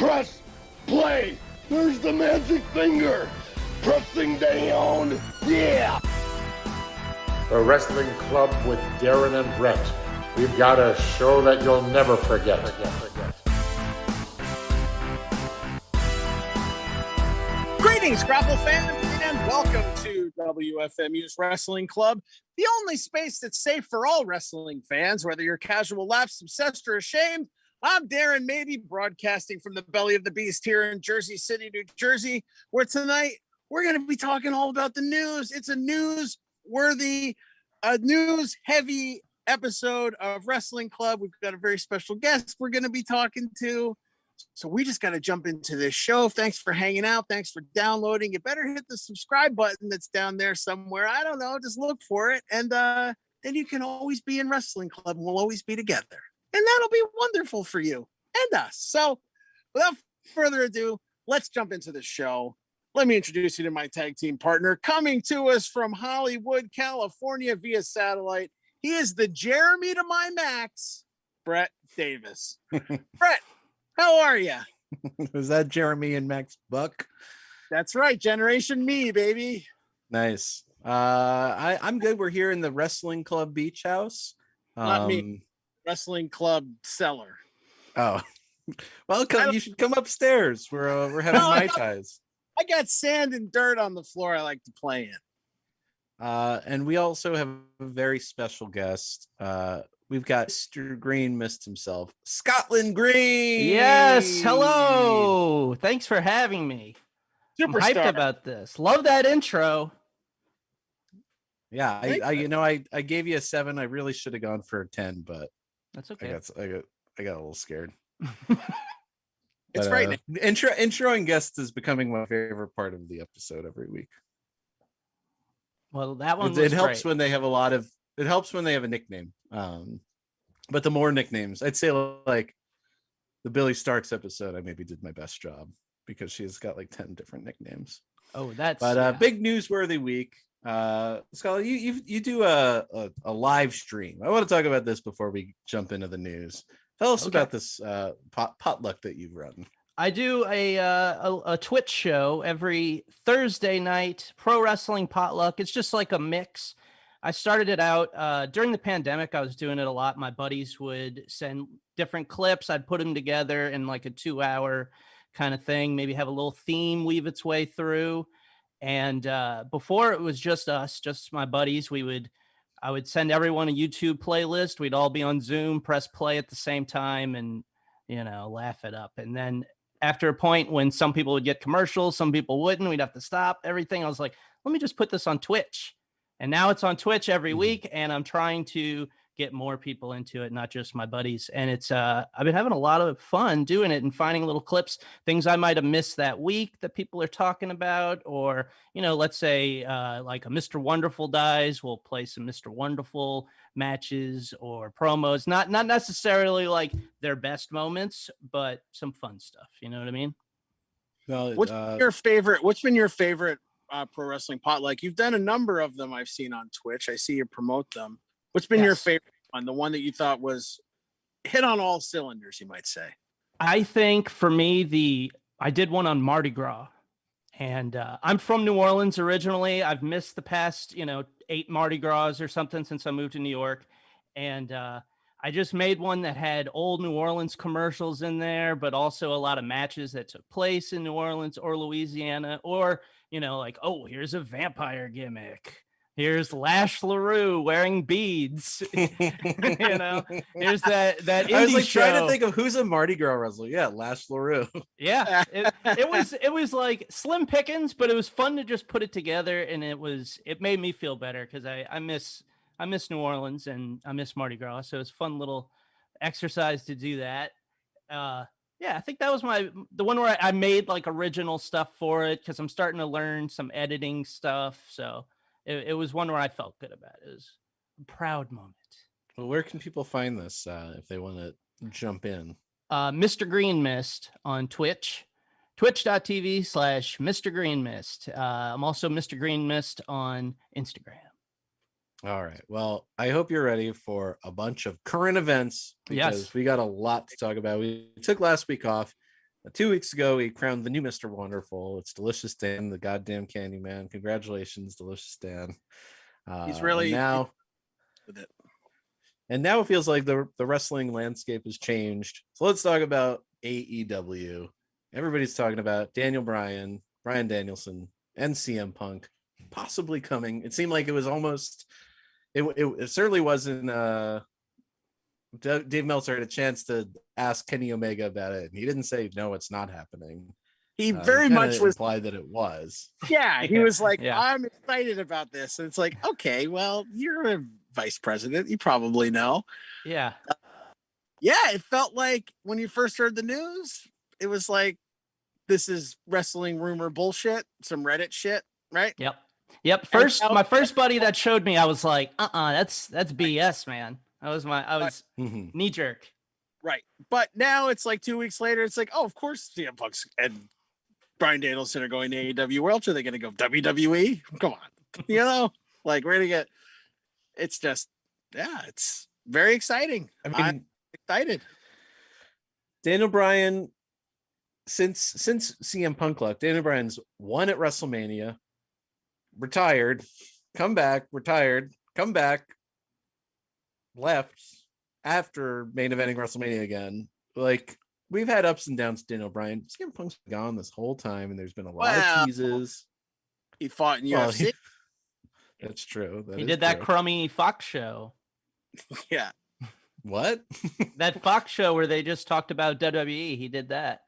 Press play. There's the magic finger. Pressing down. Yeah. The Wrestling Club with Darren and Brett. We've got a show that you'll never forget. Greetings, Grapple fans, and welcome to WFMU's Wrestling Club, the only space that's safe for all wrestling fans, whether you're casual, lapsed, obsessed, or ashamed. I'm Darren Maybe, broadcasting from the belly of the beast here in Jersey City, New Jersey, where tonight we're going to be talking all about the news. It's a newsworthy, news-heavy episode of Wrestling Club. We've got a very special guest we're going to be talking to. So we just got to jump into this show. Thanks for hanging out. Thanks for downloading. You better hit the subscribe button that's down there somewhere. I don't know. Just look for it. And then you can always be in Wrestling Club. We'll always be together. And that'll be wonderful for you and us. So without further ado, let's jump into the show. Let me introduce you to my tag team partner, coming to us from Hollywood, California via satellite. He is the Jeremy to my Max, Brett Davis. Brett, how are you? Was that Jeremy and Max Buck? That's right. Generation me, baby. Nice. I'm good. We're here in the Wrestling Club Beach House. Not me. Wrestling Club cellar. Oh, well, you should come upstairs. We're having Mai Tais. I got sand and dirt on the floor I like to play in. And we also have a very special guest. We've got Mr. Green missed himself, Scotland Green. Yes, hello. Thanks for having me. I'm hyped about this. Love that intro. Yeah, I gave you a 7. I really should have gone for a 10, but that's okay. I got a little scared. It's frightening. Introing guests is becoming my favorite part of the episode every week. Well, that one it helps when they have it helps when they have a nickname. But the more nicknames, I'd say like the Billy Starks episode, I maybe did my best job because she's got like 10 different nicknames. Oh, that's big newsworthy week. Scott, you do a live stream. I want to talk about this before we jump into the news. Tell us about this potluck that you've run. I do a Twitch show every Thursday night, pro wrestling potluck. It's just like a mix. I started it out during the pandemic. I was doing it a lot. My buddies would send different clips. I'd put them together in like a 2-hour kind of thing, maybe have a little theme weave its way through. And before it was just us, just my buddies, I would send everyone a YouTube playlist. We'd all be on Zoom, press play at the same time and, laugh it up. And then after a point when some people would get commercials, some people wouldn't, we'd have to stop everything. I was like, let me just put this on Twitch. And now it's on Twitch every week. And I'm trying to get more people into it, not just my buddies. And it's I've been having a lot of fun doing it and finding little clips, things I might have missed that week that people are talking about, or let's say like a Mr. Wonderful dies, we'll play some Mr. Wonderful matches or promos, not necessarily like their best moments, but some fun stuff, you know what I mean? Well, what's been your favorite pro wrestling potluck? You've done a number of them I've seen on Twitch. I see you promote them. What's been your favorite one? The one that you thought was hit on all cylinders, you might say. I think for me, I did one on Mardi Gras, and I'm from New Orleans originally. I've missed the past, 8 Mardi Gras or something since I moved to New York. And I just made one that had old New Orleans commercials in there, but also a lot of matches that took place in New Orleans or Louisiana, or, like, oh, here's a vampire gimmick. Here's Lash LaRue wearing beads. Here's that indie I was like show. trying to think of who's a Mardi Gras wrestler. Yeah, Lash LaRue. Yeah, it was like slim pickings, but it was fun to just put it together, and it made me feel better because I miss New Orleans and I miss Mardi Gras, so it's a fun little exercise to do that. Yeah, I think that was the one where I made like original stuff for it because I'm starting to learn some editing stuff, so. It was one where I felt good about it. It was a proud moment. Well, where can people find this if they want to jump in? Mr. Green Mist on Twitch, twitch.tv/Mr. Green Mist. I'm also Mr. Green Mist on Instagram. All right. Well, I hope you're ready for a bunch of current events because we got a lot to talk about. We took last week off 2 weeks ago, he crowned the new Mr. Wonderful. It's Delicious Dan, the goddamn Candyman. Congratulations, Delicious Dan. He's really now with it. And now it feels like the wrestling landscape has changed. So let's talk about AEW. Everybody's talking about Daniel Bryan, Bryan Danielson, and CM Punk possibly coming. It seemed like it was almost. It certainly wasn't. Dave Meltzer had a chance to ask Kenny Omega about it, and he didn't say no, it's not happening. He very much was implied that it was. Yeah, he was like, I'm excited about this. And it's like, okay, well, you're a vice president. You probably know. Yeah. Yeah, it felt like when you first heard the news, it was like, this is wrestling rumor bullshit, some Reddit shit, right? Yep. My first buddy that showed me, I was like, that's BS, man. I was knee jerk. Right. But now it's like 2 weeks later, it's like, oh, of course CM Punk's and Bryan Danielson are going to AEW. Where else are they going to go? WWE? Come on. You know, like we're going to get, it's just, it's very exciting. I mean, I'm excited. Daniel Bryan, since CM Punk left, Daniel Bryan's won at WrestleMania, retired, come back, retired, come back, left after main eventing WrestleMania again. Like, we've had ups and downs. Daniel Bryan, CM Punk's been gone this whole time, and there's been a lot of teases. He fought in UFC. That's true. He did that crummy Fox show. Yeah. What? That Fox show where they just talked about WWE. He did that.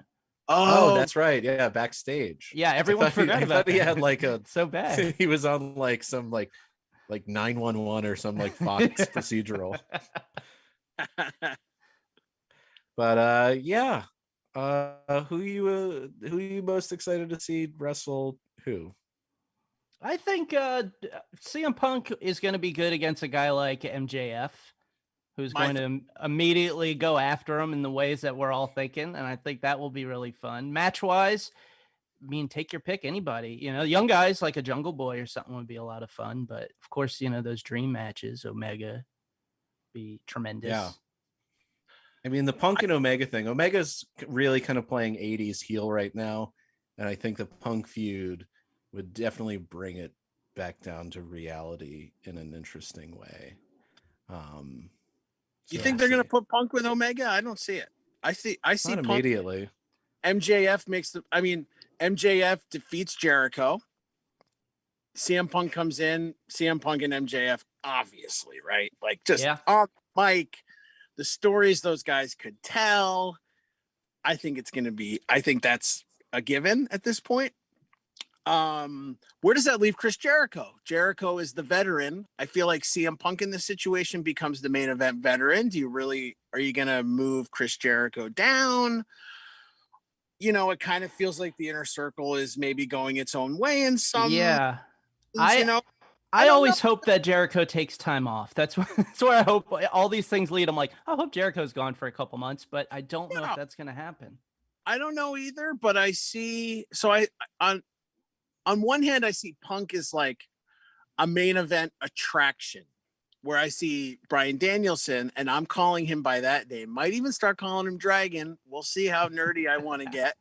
Oh, that's right. Yeah, backstage. Yeah, everyone forgot about that. He had like a so bad. He was on like some like 911 or some like Fox procedural. But who you most excited to see wrestle who? I think CM Punk is going to be good against a guy like MJF, who's going to immediately go after him in the ways that we're all thinking, and I think that will be really fun. Match-wise, I mean, take your pick, anybody. You know, young guys like a Jungle Boy or something would be a lot of fun, but of course, you know, those dream matches, Omega, be tremendous. Yeah. I mean, the Punk and Omega thing, Omega's really kind of playing 80s heel right now, and I think the Punk feud would definitely bring it back down to reality in an interesting way. You think they're going to put Punk with Omega? I don't see it. I see Not Punk immediately. MJF defeats Jericho. CM Punk comes in, CM Punk and MJF, obviously, right? Like just on mic, the stories those guys could tell. I think that's a given at this point. Where does that leave Chris Jericho? Jericho is the veteran. I feel like CM Punk in this situation becomes the main event veteran. Are you going to move Chris Jericho down? You know, it kind of feels like the Inner Circle is maybe going its own way in some. Yeah. I always hope that Jericho takes time off. That's where I hope all these things lead. I'm like, I hope Jericho's gone for a couple months, but I don't know if that's going to happen. I don't know either, but I see. So on one hand, I see Punk as like a main event attraction, where I see Bryan Danielson, and I'm calling him by that name. Might even start calling him Dragon. We'll see how nerdy I want to get.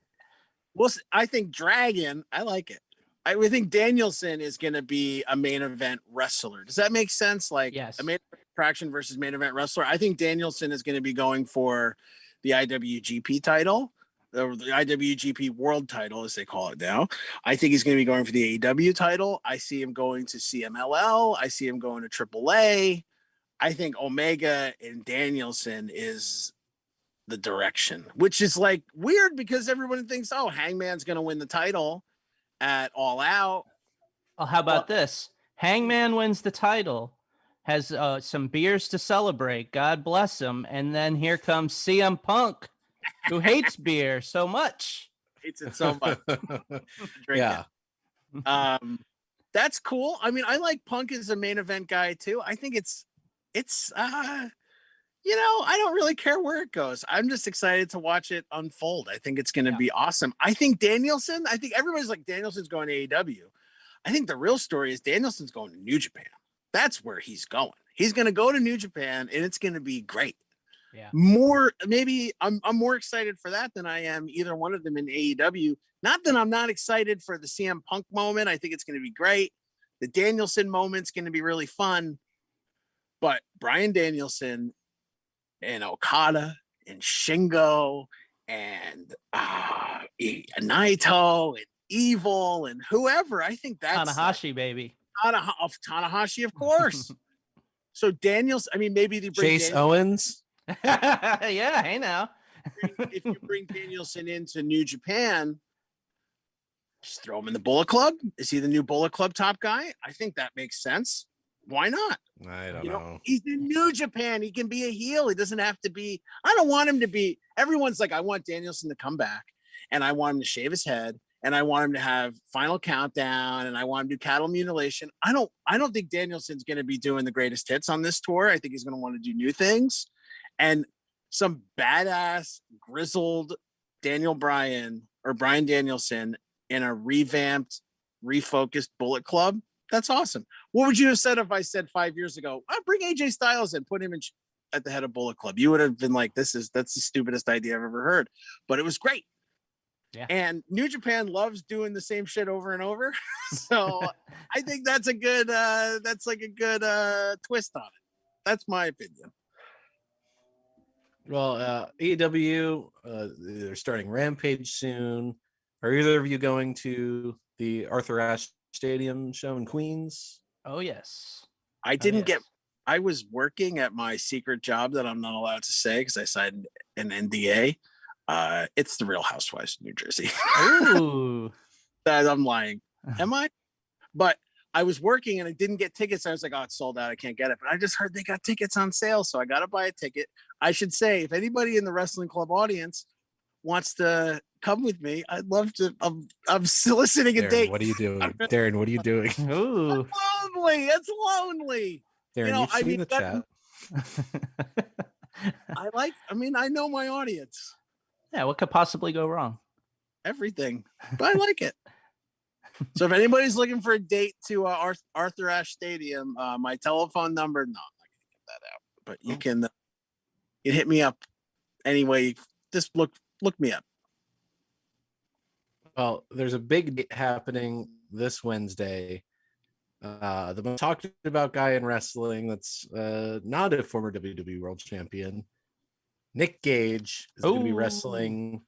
I think Dragon, I like it. I would think Danielson is going to be a main event wrestler. Does that make sense? Like yes. A main event attraction versus main event wrestler. I think Danielson is going to be going for the IWGP title. The IWGP World title, as they call it now. I think he's going to be going for the AEW title. I see him going to CMLL. I see him going to AAA. I think Omega and Danielson is the direction, which is like weird because everyone thinks, oh, Hangman's going to win the title at All Out. Oh, how about this? Hangman wins the title, has some beers to celebrate. God bless him. And then here comes CM Punk, who hates beer so much. Hates it so much. Yeah. That's cool. I mean, I like Punk as a main event guy too. I think it's you know, I don't really care where it goes. I'm just excited to watch it unfold. I think it's going to be awesome. I think everybody's like, Danielson's going to AEW. I think the real story is Danielson's going to New Japan. That's where he's going. He's going to go to New Japan, and it's going to be great. more, maybe I'm more excited for that than I am either one of them in AEW. Not that I'm not excited for the CM Punk moment. I think it's going to be great. The Danielson moment's going to be really fun. But Bryan Danielson and Okada and Shingo and Naito and Evil and whoever, I think that's Tanahashi, baby. Tanahashi, of course. So Daniels, I mean, maybe they bring Chase Owens. Yeah, hey now. If you bring Danielson into New Japan, just throw him in the Bullet Club. Is he the new Bullet Club top guy? I think that makes sense. Why not? I don't know. He's in New Japan. He can be a heel. He doesn't have to be. I don't want him to be. Everyone's like, I want Danielson to come back, and I want him to shave his head, and I want him to have Final Countdown, and I want him to do cattle mutilation. I don't think Danielson's going to be doing the greatest hits on this tour. I think he's going to want to do new things, and some badass grizzled Bryan Danielson in a revamped, refocused Bullet Club. That's awesome. What would you have said if I said 5 years ago, I'll bring AJ Styles and put him at the head of Bullet Club? You would have been like, that's the stupidest idea I've ever heard. But it was great. Yeah. And New Japan loves doing the same shit over and over. So I think that's a good twist on it. That's my opinion. Well, AEW, they're starting Rampage soon. Are either of you going to the Arthur Ashe Stadium show in Queens? Oh, yes. I was working at my secret job that I'm not allowed to say because I signed an NDA. It's the Real Housewives of New Jersey. Ooh. I'm lying. Am I? But I was working and I didn't get tickets. I was like, oh, it's sold out. I can't get it. But I just heard they got tickets on sale. So I got to buy a ticket. I should say, if anybody in the Wrestling Club audience wants to come with me, I'd love to. I'm soliciting a Darren, date. what are you doing? Darren, what are you doing? Ooh. Lonely. It's lonely. Darren, you've seen the chat. I know my audience. Yeah, what could possibly go wrong? Everything. But I like it. So if anybody's looking for a date to Arthur Ashe Stadium, my telephone number, no, I'm not going to get that out. But you can hit me up anyway. Just look me up. Well, there's a big date happening this Wednesday. The most talked about guy in wrestling that's not a former WWE World Champion, Nick Gage, is going to be wrestling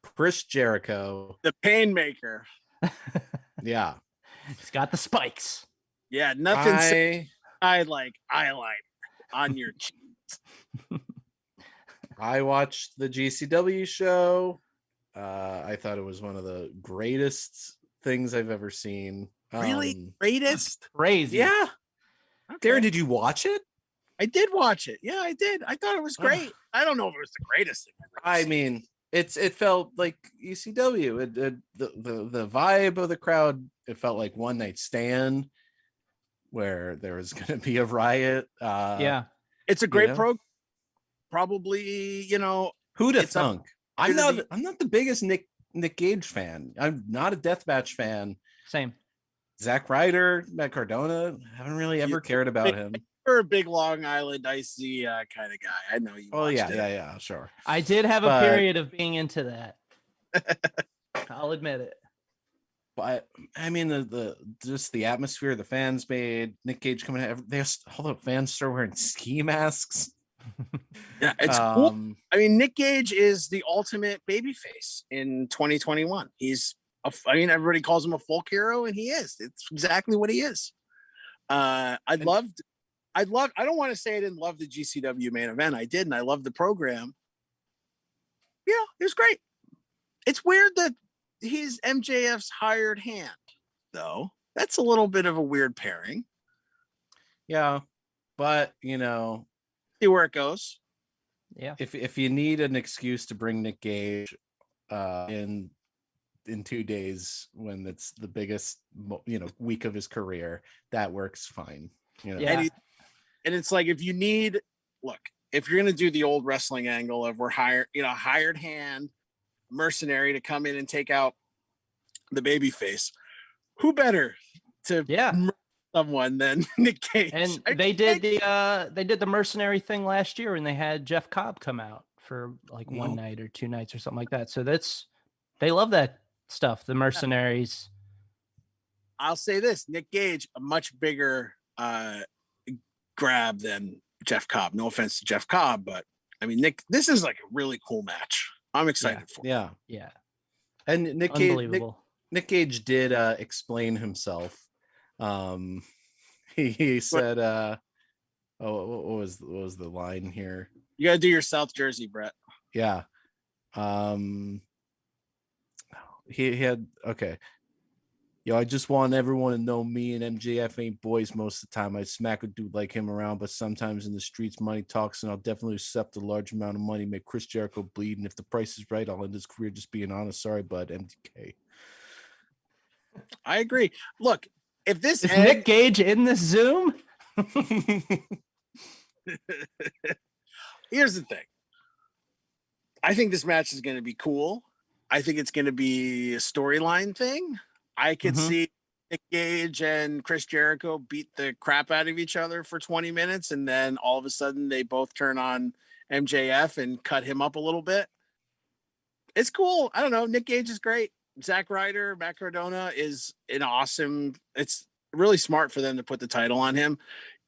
Chris Jericho. The Painmaker. Yeah. It's got the spikes. Yeah, nothing I like on your cheeks. I watched the GCW show. I thought it was one of the greatest things I've ever seen. Really? Greatest? Crazy. Yeah. Okay. Darren, did you watch it? I did watch it. Yeah, I did. I thought it was great. I don't know if it was the greatest thing I've ever seen. mean, it felt like ECW. The vibe of the crowd, it felt like One Night Stand where there was going to be a riot. Yeah. It's a great program. Probably, who'd have thunk? I'm not the biggest Nick Gage fan. I'm not a deathmatch fan. Same. Zack Ryder, Matt Cardona, haven't really ever cared about him. You're a big Long Island icy kind of guy. I know you. Oh yeah, sure. I did have a period of being into that. I'll admit it. But I mean, the atmosphere the fans made. Nick Gage coming out. All the fans start wearing ski masks. Yeah, it's cool. I mean, Nick Gage is the ultimate babyface in 2021. Everybody calls him a folk hero, and he is. It's exactly what he is. I don't want to say I didn't love the GCW main event. I did, and I loved the program. Yeah, it was great. It's weird that he's MJF's hired hand, though. That's a little bit of a weird pairing. Yeah, but see where it goes. Yeah. If you need an excuse to bring Nick Gage in 2 days when it's the biggest week of his career, that works fine. Yeah. And it's like, if you're going to do the old wrestling angle of we're hired hand mercenary to come in and take out the baby face, who better to someone than Nick Gage. And they did the mercenary thing last year, and they had Jeff Cobb come out for like one night or 2 nights or something like that. So they love that stuff. The mercenaries. I'll say this: Nick Gage, a much bigger grab than Jeff Cobb. No offense to Jeff Cobb, but I mean, Nick, this is like a really cool match. I'm excited for it. Yeah. And Nick Gage did explain himself. He said, what was the line here? You got to do your South Jersey, Brett. Yeah. He had, okay. Yo, I just want everyone to know me and MJF ain't boys most of the time. I smack a dude like him around, but sometimes in the streets, money talks, and I'll definitely accept a large amount of money, make Chris Jericho bleed. And if the price is right, I'll end his career just being honest. Sorry, bud, MDK. I agree. Look, if this is Nick Gage in this Zoom? Here's the thing. I think this match is going to be cool. I think it's going to be a storyline thing. I could see Nick Gage and Chris Jericho beat the crap out of each other for 20 minutes, and then all of a sudden they both turn on MJF and cut him up a little bit. It's cool. I don't know. Nick Gage is great. Zack Ryder, Mack Cardona is an awesome. It's really smart for them to put the title on him.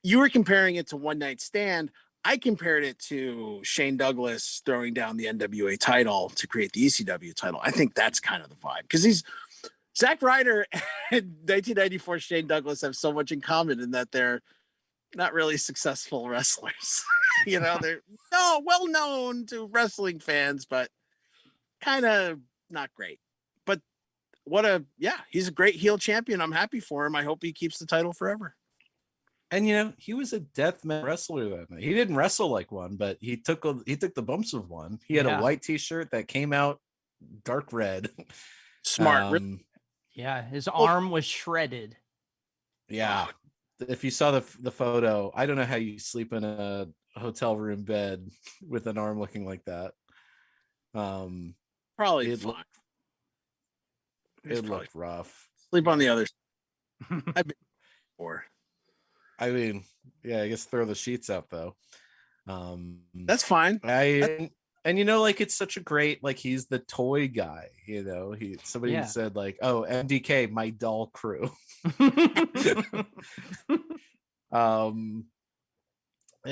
You were comparing it to One Night Stand. I compared it to Shane Douglas throwing down the NWA title to create the ECW title. I think that's kind of the vibe, because Zack Ryder and 1994 Shane Douglas have so much in common in that they're not really successful wrestlers. You know, they're well known to wrestling fans, but kind of not great. But he's a great heel champion. I'm happy for him. I hope he keeps the title forever. And you know, he was a deathmatch wrestler that night. He didn't wrestle like one, but he took the bumps of one. He had a white t-shirt that came out dark red. Smart. Yeah, his arm was shredded. Yeah. If you saw the photo, I don't know how you sleep in a hotel room bed with an arm looking like that. Probably it looked rough. Sleep on the other side. I've been before. I mean, yeah, I guess throw the sheets out though. That's fine. And you know, like, it's such a great, like, he's the toy guy, you know. Somebody said, like, oh, MDK, my doll crew. I don't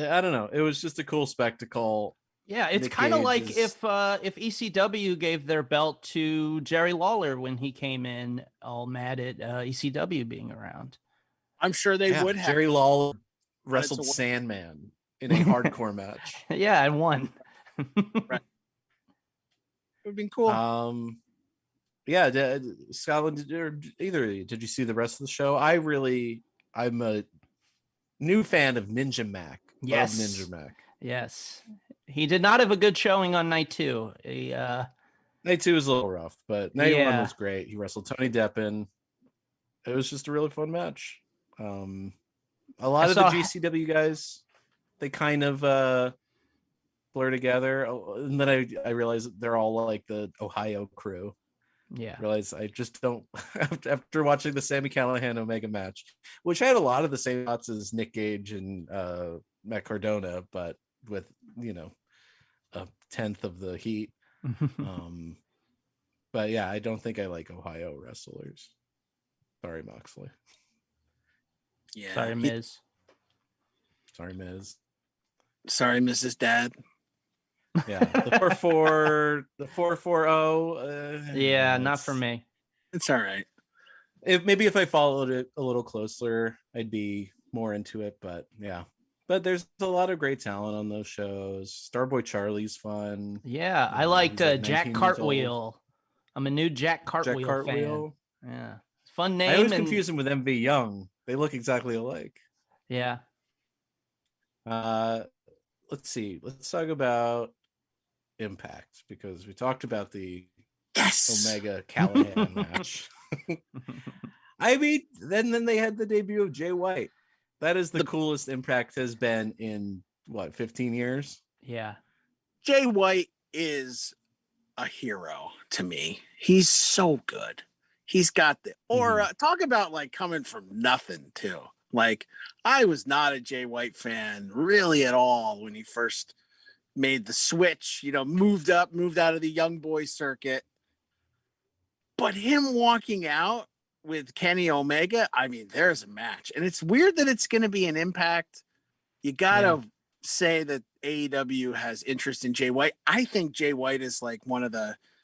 know. It was just a cool spectacle. Yeah, it's kind of like if ECW gave their belt to Jerry Lawler when he came in, all mad at ECW being around. I'm sure they would have. Jerry Lawler wrestled Sandman in a hardcore match. Yeah, and won. Right. It would have been cool. Scotland, did you see the rest of the show? I'm a new fan of Ninja Mack. Yes. Love Ninja Mack. Yes. He did not have a good showing on night 2. Night 2 was a little rough, but night 1 was great. He wrestled Tony Deppen. It was just a really fun match. A lot of the GCW guys, they kind of blur together, and then I realized they're all like the Ohio crew. Yeah, realize I just don't after watching the Sami Callihan Omega match, which had a lot of the same thoughts as Nick Gage and Matt Cardona, but with, you know, a 10th of the heat. But yeah, I don't think I like Ohio wrestlers. Sorry, Moxley. Yeah. Sorry, Miz. Sorry, Miz. Sorry, Mrs. Dad. Yeah, the 440. Yeah, not for me. It's all right. If I followed it a little closer, I'd be more into it. But yeah, but there's a lot of great talent on those shows. Starboy Charlie's fun. Yeah, I liked Jack Cartwheel. I'm a new Jack Cartwheel fan. Yeah, fun name. I always confuse him with MV Young. They look exactly alike. Yeah. Let's see. Let's talk about Impact, because we talked about the Omega Callahan match. I mean, then they had the debut of Jay White. That is the coolest Impact has been in 15 years? Yeah. Jay White is a hero to me. He's so good. He's got the aura. Talk about like coming from nothing too. Like, I was not a Jay White fan really at all when he first made the switch, moved out of the young boy circuit. But him walking out with Kenny Omega, I mean, there's a match. And it's weird that it's going to be an Impact. You got to say that AEW has interest in Jay White. I think Jay White is like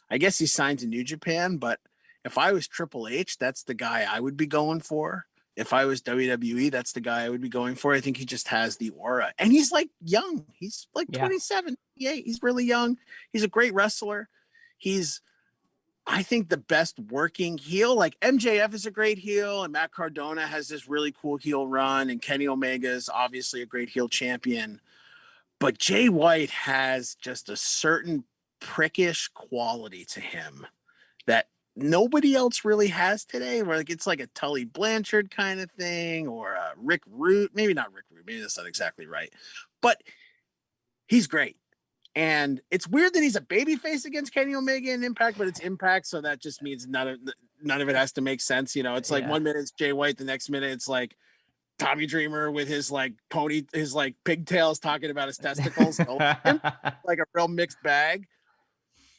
I guess he signed to New Japan, but if I was Triple H, that's the guy I would be going for. If I was WWE, that's the guy I would be going for. I think he just has the aura. And he's like young. He's like 27, 28. He's really young. He's a great wrestler. He's, I think, the best working heel. Like MJF is a great heel, and Matt Cardona has this really cool heel run, and Kenny Omega is obviously a great heel champion. But Jay White has just a certain prickish quality to him that nobody else really has today, where like it's like a Tully Blanchard kind of thing, or a Rick Root. Maybe not Rick Root. Maybe that's not exactly right. But he's great. And it's weird that he's a babyface against Kenny Omega in Impact, but it's Impact, so that just means none of it has to make sense. It's like 1 minute it's Jay White, the next minute it's like Tommy Dreamer with his like pigtails talking about his testicles. Like a real mixed bag.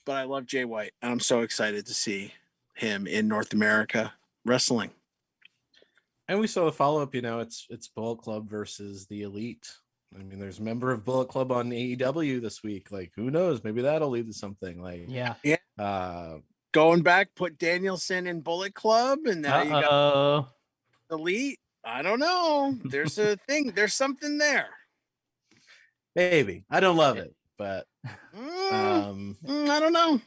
But I love Jay White, and I'm so excited to see him in North America wrestling. And we saw the follow-up, it's Bullet Club versus the Elite. I mean, there's a member of Bullet Club on AEW this week. Like, who knows? Maybe that'll lead to something. Like, going back, put Danielson in Bullet Club, and now you got Elite. I don't know. There's a thing. There's something there. Maybe. I don't love it, but I don't know.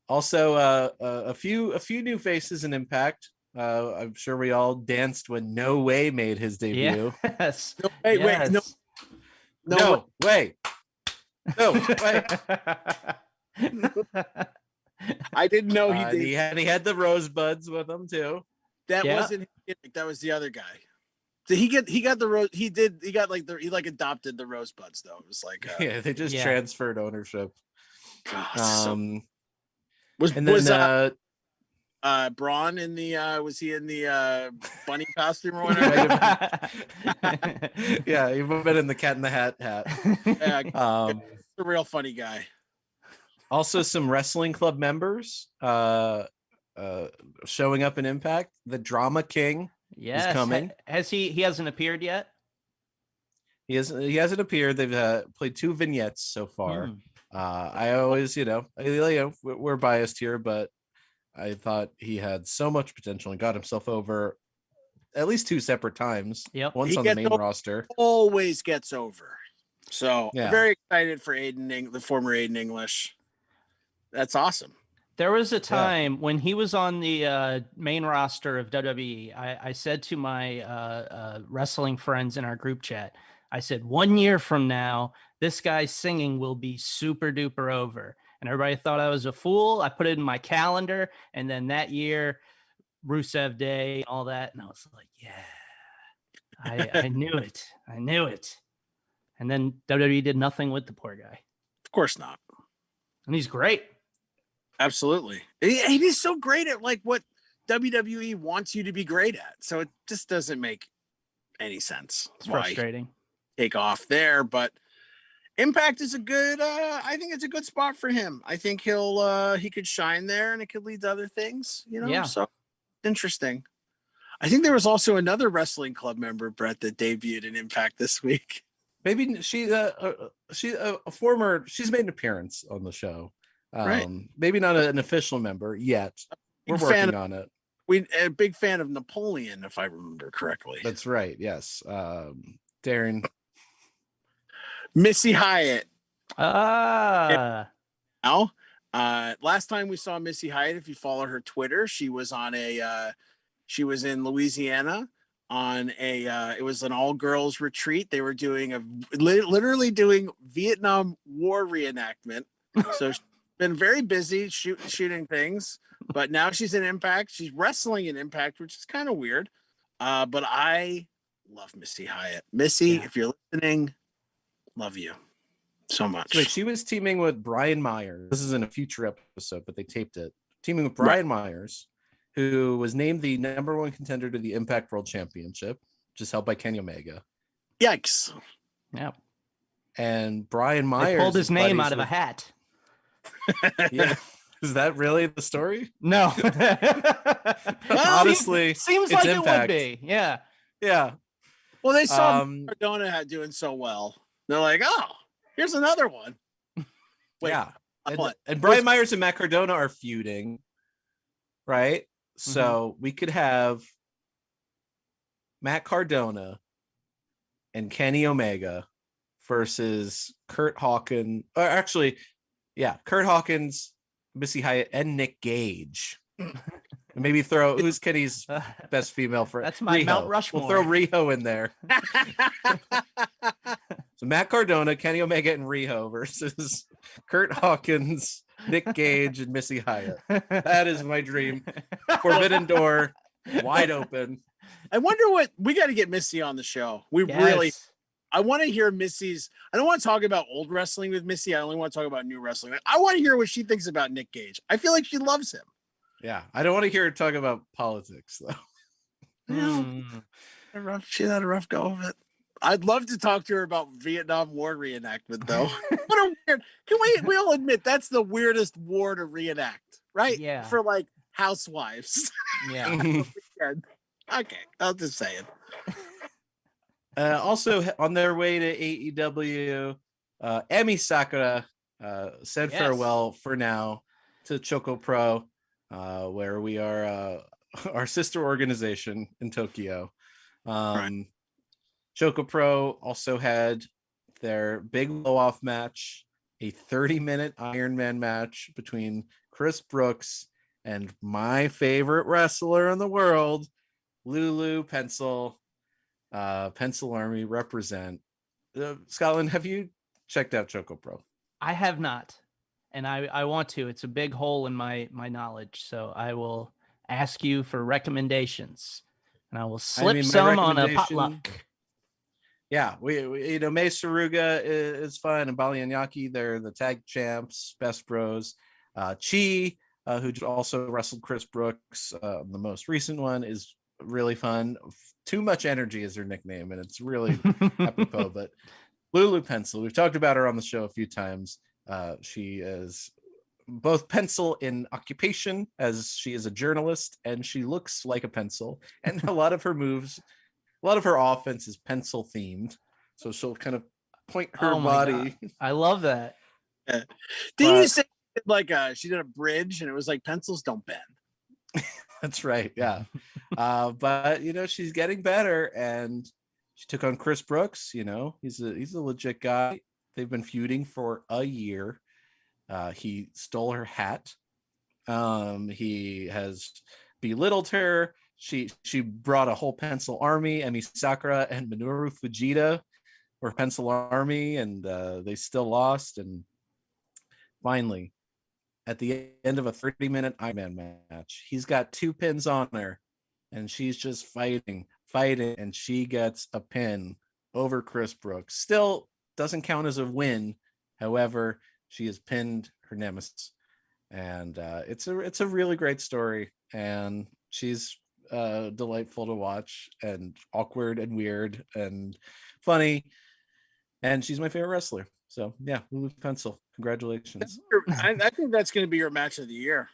Also, a few new faces in Impact. I'm sure we all danced when No Way made his debut. Yes. No way. I didn't know he did. He had the rosebuds with him too. That wasn't him. That was the other guy. Did he got the rose? He adopted the rosebuds though. It was like they just transferred ownership. God, Braun in the was he in the bunny costume or whatever? Yeah, he might have been in the Cat in the Hat. Yeah, a real funny guy. Also, some wrestling club members showing up in Impact. The Drama King is coming. Has he hasn't appeared yet? He hasn't appeared. They've played 2 vignettes so far. I always, we're biased here, but I thought he had so much potential and got himself over at least 2 separate times. Yep. Once on the main roster. Always gets over. So yeah. Very excited for the former Aiden English. That's awesome. There was a time when he was on the main roster of WWE. I said to my wrestling friends in our group chat, I said, 1 year from now, this guy's singing will be super duper over. And everybody thought I was a fool. I put it in my calendar. And then that year, Rusev Day, all that. And I was like, yeah, I knew it. I knew it. And then WWE did nothing with the poor guy. Of course not. And he's great. Absolutely. He's so great at like what WWE wants you to be great at. So it just doesn't make any sense. It's frustrating. Take off there, but Impact is a good I think it's a good spot for him. I think he could shine there, and it could lead to other things, So interesting. I think there was also another wrestling club member, Brett, that debuted in Impact this week. Maybe she's made an appearance on the show. Right. Maybe not an official member yet. We're working on it. A big fan of Napoleon, if I remember correctly. That's right. Yes. Darren. Missy Hyatt. Now, last time we saw Missy Hyatt, if you follow her Twitter, she was on she was in Louisiana on it was an all girls retreat. They were literally doing Vietnam War reenactment. So she's been very busy shooting things, but now she's in Impact. She's wrestling in Impact, which is kind of weird. But I love Missy Hyatt. Missy, if you're listening, love you so much. Wait, she was teaming with Brian Myers. This is in a future episode, but they taped it. Teaming with Brian Myers, who was named the #1 contender to the Impact World Championship, which is held by Kenny Omega. Yikes. Yeah. And Brian Myers They pulled his name buddies out of a with- hat. Yeah. Is that really the story? No. Honestly, seems it's like Impact. it would be. Yeah. Yeah. Well, they saw Um, Cardona doing so well. They're like, oh, here's another one. Wait, yeah. And, what? and Brian Myers and Matt Cardona are feuding, right? So we could have Matt Cardona and Kenny Omega versus Kurt Hawkins, or actually, yeah, Kurt Hawkins, Missy Hyatt, and Nick Gage. And maybe throw who's Kenny's best female friend? That's my Riho. Mount Rushmore. We'll throw Riho in there. So Matt Cardona, Kenny Omega, and Riho versus Kurt Hawkins, Nick Gage, and Missy Hyatt. That is my dream. Forbidden Door, wide open. I wonder what we got to get Missy on the show. We really, Yes. I want to hear Missy's. I don't want to talk about old wrestling with Missy. I only want to talk about new wrestling. I want to hear what she thinks about Nick Gage. I feel like she loves him. Yeah, I don't want to hear her talk about politics though. Mm. She had a rough go of it. I'd love to talk to her about Vietnam War reenactment, though. What a weird. Can we all admit that's the weirdest war to reenact, right? Yeah. For like housewives. Yeah. Okay, I'm just saying. Also on their way to AEW, Emi Sakura said Yes. farewell for now to Choco Pro, where we are our sister organization in Tokyo. Right. Choco Pro also had their big blow-off match, a 30-minute Iron Man match between Chris Brookes and my favorite wrestler in the world, Lulu Pencil Army represent. Scotland, have you checked out Choco Pro? I have not, and I want to. It's a big hole in my knowledge, so I will ask you for recommendations, and I will slip my some on a recommendation- potluck. Yeah, we Mei Saruga is fun, and Bali and Yaki, they're the tag champs, best bros. Chi, who also wrestled Chris Brookes, the most recent one, is really fun. Too Much Energy is her nickname, and it's really apropos. But Lulu Pencil, we've talked about her on the show a few times. She is both pencil in occupation, as she is a journalist, and she looks like a pencil. And a lot of her moves, a lot of her offense is pencil themed. So she'll kind of point her Oh my body. God. I love that. Did you say like she did a bridge and it was like pencils don't bend? That's right. Yeah. But she's getting better, and she took on Chris Brookes. He's a legit guy. They've been feuding for a year. He stole her hat. He has belittled her. She brought a whole pencil army. Emi Sakura and Minoru Fujita were pencil army, and they still lost. And finally, at the end of a 30-minute Iron Man match, he's got 2 pins on her, and she's just fighting, and she gets a pin over Chris Brookes. Still doesn't count as a win. However, she has pinned her nemesis, and it's a really great story, and she's delightful to watch, and awkward and weird and funny, and she's my favorite wrestler. So yeah, Lulu Pencil, congratulations. I think that's going to be your match of the year.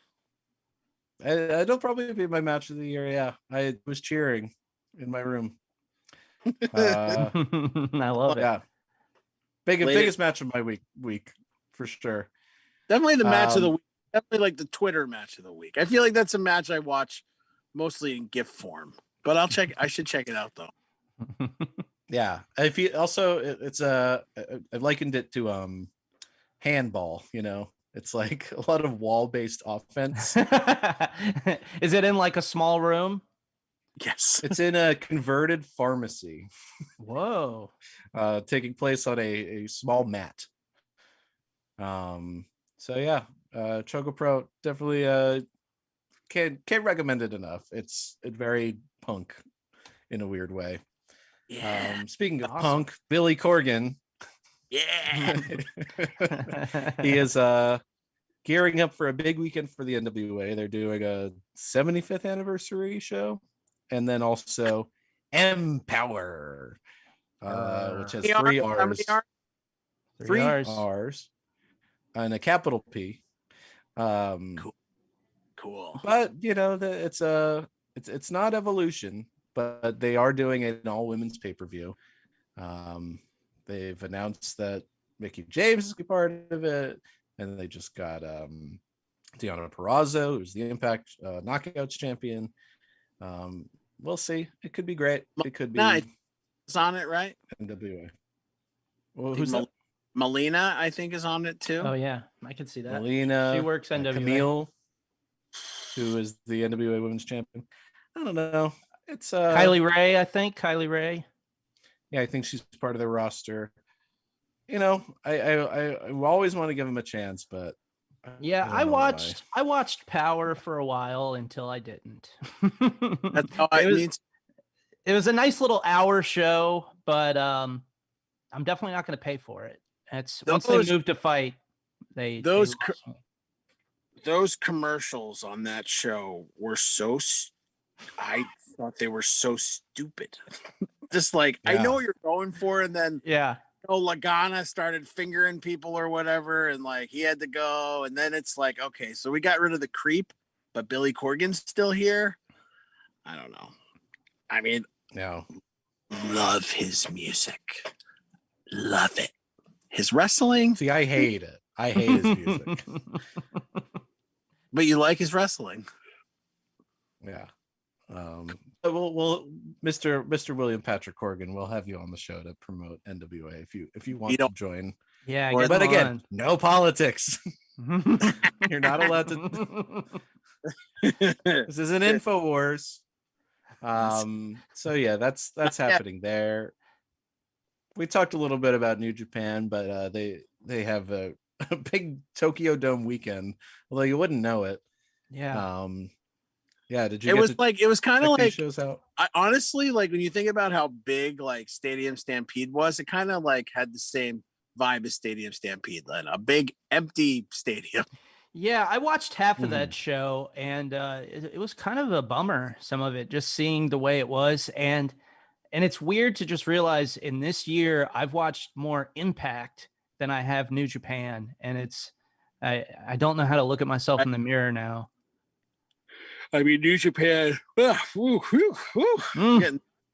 It'll probably be my match of the year. Yeah, I was cheering in my room. I love it. Yeah, biggest match of my week for sure. Definitely the match of the week. Definitely like the Twitter match of the week. I feel like that's a match I watch mostly in GIF form, but I should check it out though. Yeah, I feel also it's I likened it to handball. It's like a lot of wall-based offense. Is it in like a small room? Yes. It's in a converted pharmacy. Whoa. Taking place on a small mat. So yeah, Choco Pro definitely can't recommend it enough. It's very punk in a weird way. Yeah. Speaking of Awesome. punk, Billy Corgan. Yeah. He is gearing up for a big weekend for the NWA. They're doing a 75th anniversary show, and then also EmPoweRRR, which has three How many R's, three R's. R's, and a capital P. Cool. But it's not Evolution, but they are doing an all women's pay-per-view. They've announced that Mickie James is a part of it, and they just got Deonna Purrazzo, who's the Impact Knockouts champion. We'll see. It could be great. It could be. It's on it, right? NWA. Well, who's that? Melina, I think, is on it too. Oh yeah, I can see that. Melina. She works NWA. Camille, who is the NWA Women's Champion. I don't know. It's Kylie Ray, I think. Kylie Ray. Yeah, I think she's part of the roster. I always want to give him a chance, but yeah, I watched Power for a while until I didn't. That's how it was a nice little hour show, but I'm definitely not going to pay for it. Once they move to fight, those commercials on that show were I thought they were so stupid. Just like, I know what you're going for, and then Lagana started fingering people or whatever, and like he had to go, and then it's like, okay, so we got rid of the creep, but Billy Corgan's still here. I don't know. I mean, love his music, love it. His wrestling. See, I hate it. I hate his music. But you like his wrestling. Yeah. Well, Mr. William Patrick Corgan, we'll have you on the show to promote NWA if you want to join. Yeah, but again, no politics. You're not allowed to. This is an InfoWars. So yeah, that's happening there. We talked a little bit about New Japan, but they have a big Tokyo Dome weekend, although you wouldn't know it. Yeah. Yeah, did you? It was kind of like shows out? I honestly, like, when you think about how big like Stadium Stampede was, it kind of like had the same vibe as Stadium Stampede, then a big empty stadium. Yeah, I watched half of that show, and it was kind of a bummer. Some of it, just seeing the way it was, and it's weird to just realize in this year I've watched more Impact than I have New Japan, and I don't know how to look at myself in the mirror now. I mean, New Japan, getting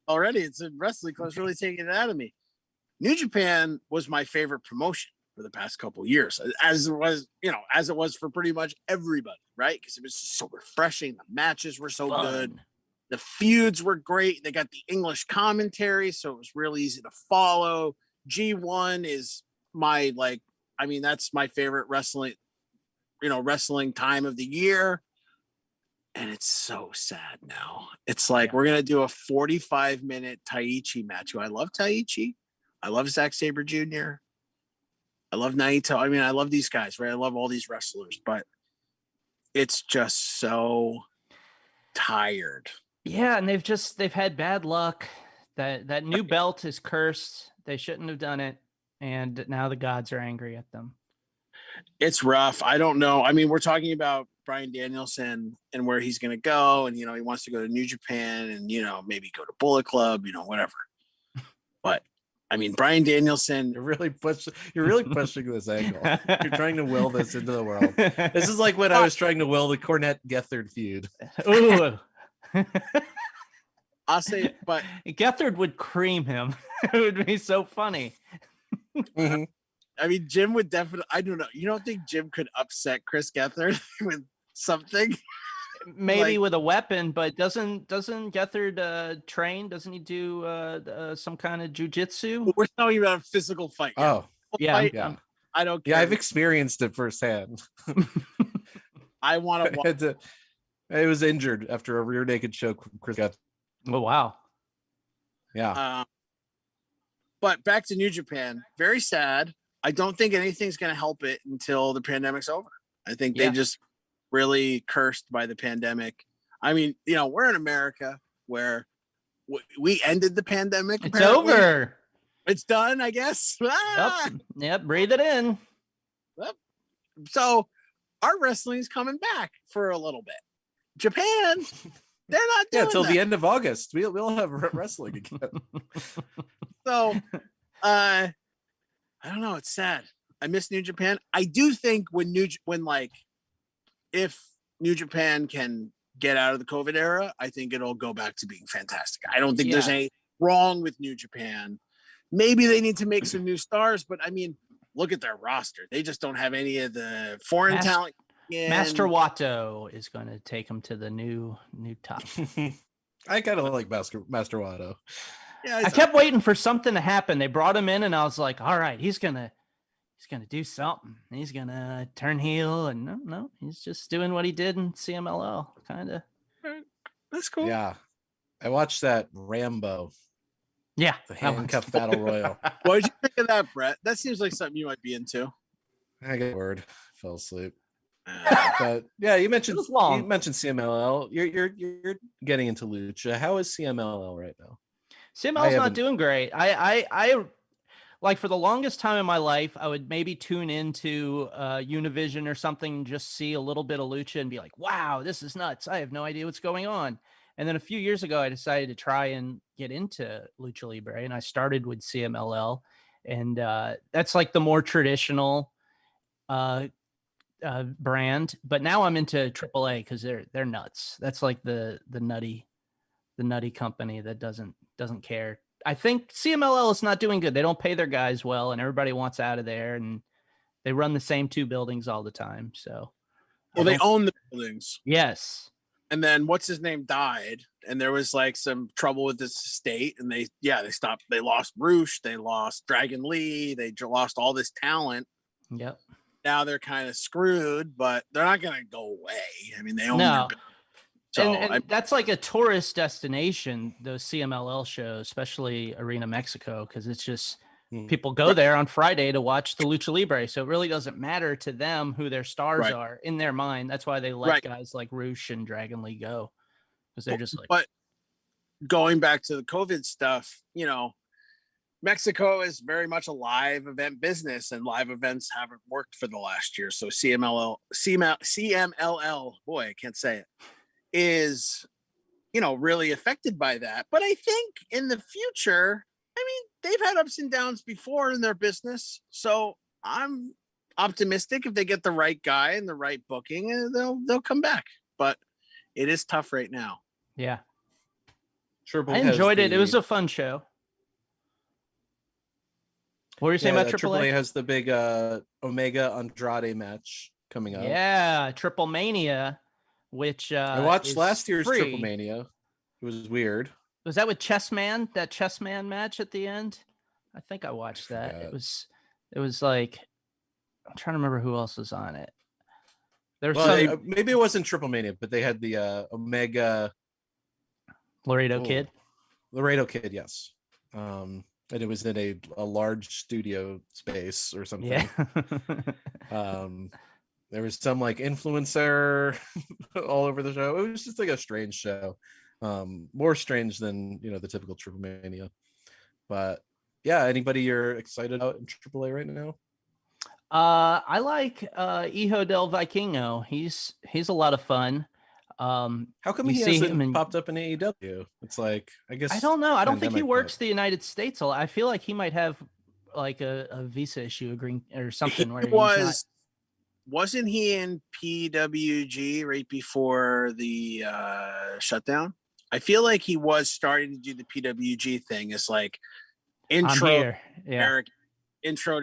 already, it's a wrestling club's really taking it out of me. New Japan was my favorite promotion for the past couple of years, as it was for pretty much everybody, right? Because it was so refreshing. The matches were so good. The feuds were great. They got the English commentary, so it was really easy to follow. G1 is that's my favorite wrestling time of the year. And it's so sad now. It's like we're gonna do a 45-minute Taichi match. I love Taichi. I love Zack Sabre Jr. I love Naito. I mean, I love these guys, right? I love all these wrestlers, but it's just so tired. Yeah, and they've had bad luck. That new belt is cursed. They shouldn't have done it, and now the gods are angry at them. It's rough. I don't know. I mean, we're talking about Bryan Danielson and where he's going to go, and he wants to go to New Japan, and maybe go to Bullet Club, whatever. But I mean, Bryan Danielson. You're really pushing this angle. You're trying to will this into the world. This is like when I was trying to will the Cornette Gethard feud. Ooh. I'll say, but Gethard would cream him. It would be so funny. Mm-hmm. I mean, Jim would definitely. I don't know. You don't think Jim could upset Chris Gethard with something? Maybe with a weapon, but doesn't Gethard train? Doesn't he do some kind of jujitsu? We're talking about a physical fight. Oh, yeah. Yeah. I don't care. Yeah, I've experienced it firsthand. I want to watch. I was injured after a rear naked choke from Chris Gethard. Oh, wow. Yeah. But back to New Japan. Very sad. I don't think anything's going to help it until the pandemic's over. I think they just really cursed by the pandemic. I mean, we're in America where we ended the pandemic. It's over. It's done, I guess. Yep. Breathe it in. Yep. So our wrestling's coming back for a little bit. Japan, they're not doing till that. the end of August. We'll have wrestling again. So, I don't know. It's sad. I miss New Japan. I do think if New Japan can get out of the COVID era, I think it'll go back to being fantastic. I don't think there's anything wrong with New Japan. Maybe they need to make some new stars, but I mean, look at their roster. They just don't have any of the foreign talent. Master Wato is going to take him to the new top. I kind of like Master Wato. Yeah, I kept waiting for something to happen. They brought him in, and I was like, all right, he's gonna do something. He's gonna turn heel, and no, he's just doing what he did in CMLL, kind of. That's cool. Yeah, I watched that Rambo. Yeah, the handcuff battle royal. What did you think of that, Brett? That seems like something you might be into. I got word. Fell asleep. But yeah, you mentioned CMLL. You're getting into Lucha. How is CMLL right now? CMLL's not doing great. I like for the longest time in my life, I would maybe tune into Univision or something, just see a little bit of Lucha and be like, wow, this is nuts. I have no idea what's going on. And then a few years ago, I decided to try and get into Lucha Libre, and I started with CMLL, and that's like the more traditional brand. But now I'm into AAA because they're nuts. That's like the nutty company that doesn't care. I think CMLL is not doing good. They don't pay their guys well, and everybody wants out of there, and they run the same two buildings all the time. So, well, they own the buildings. Yes. And then what's his name died, and there was like some trouble with this estate, and they stopped. They lost Roosh, they lost Dragon Lee, they lost all this talent. Yep. Now they're kind of screwed, but they're not going to go away. I mean, they own no. their so and that's like a tourist destination, those CMLL shows, especially Arena Mexico, because it's just people go there on Friday to watch the Lucha Libre. So it really doesn't matter to them who their stars are in their mind. That's why they let guys like Roosh and Dragon Lee go, because they're just like. But going back to the COVID stuff, Mexico is very much a live event business, and live events haven't worked for the last year. So CMLL, boy, I can't say it, is, really affected by that. But I think in the future, I mean, they've had ups and downs before in their business. So I'm optimistic if they get the right guy and the right booking, they'll come back. But it is tough right now. Yeah. Triple I enjoyed it. It was a fun show. What were you saying about AAA? AAA has the big Omega Andrade match coming up. Yeah, Triple Mania, which I watched last year's free. Triple Mania. It was weird. Was that with Chessman? That Chessman match at the end? I think I watched that. It was like, I'm trying to remember who else was on it. There's maybe it wasn't Triple Mania, but they had the Omega Laredo Kid. Laredo Kid, yes. And it was in a large studio space or something. Yeah. There was some like influencer all over the show. It was just like a strange show. More strange than, the typical Triple Mania. But yeah, anybody you're excited about in AAA right now? I like Hijo del Vikingo. He's a lot of fun. How come he hasn't popped up in AEW? It's like, I guess I don't know. I don't think he works the United States a lot. I feel like he might have like a visa issue, or something. Wasn't he in PWG right before the shutdown? I feel like he was starting to do the PWG thing as like intro to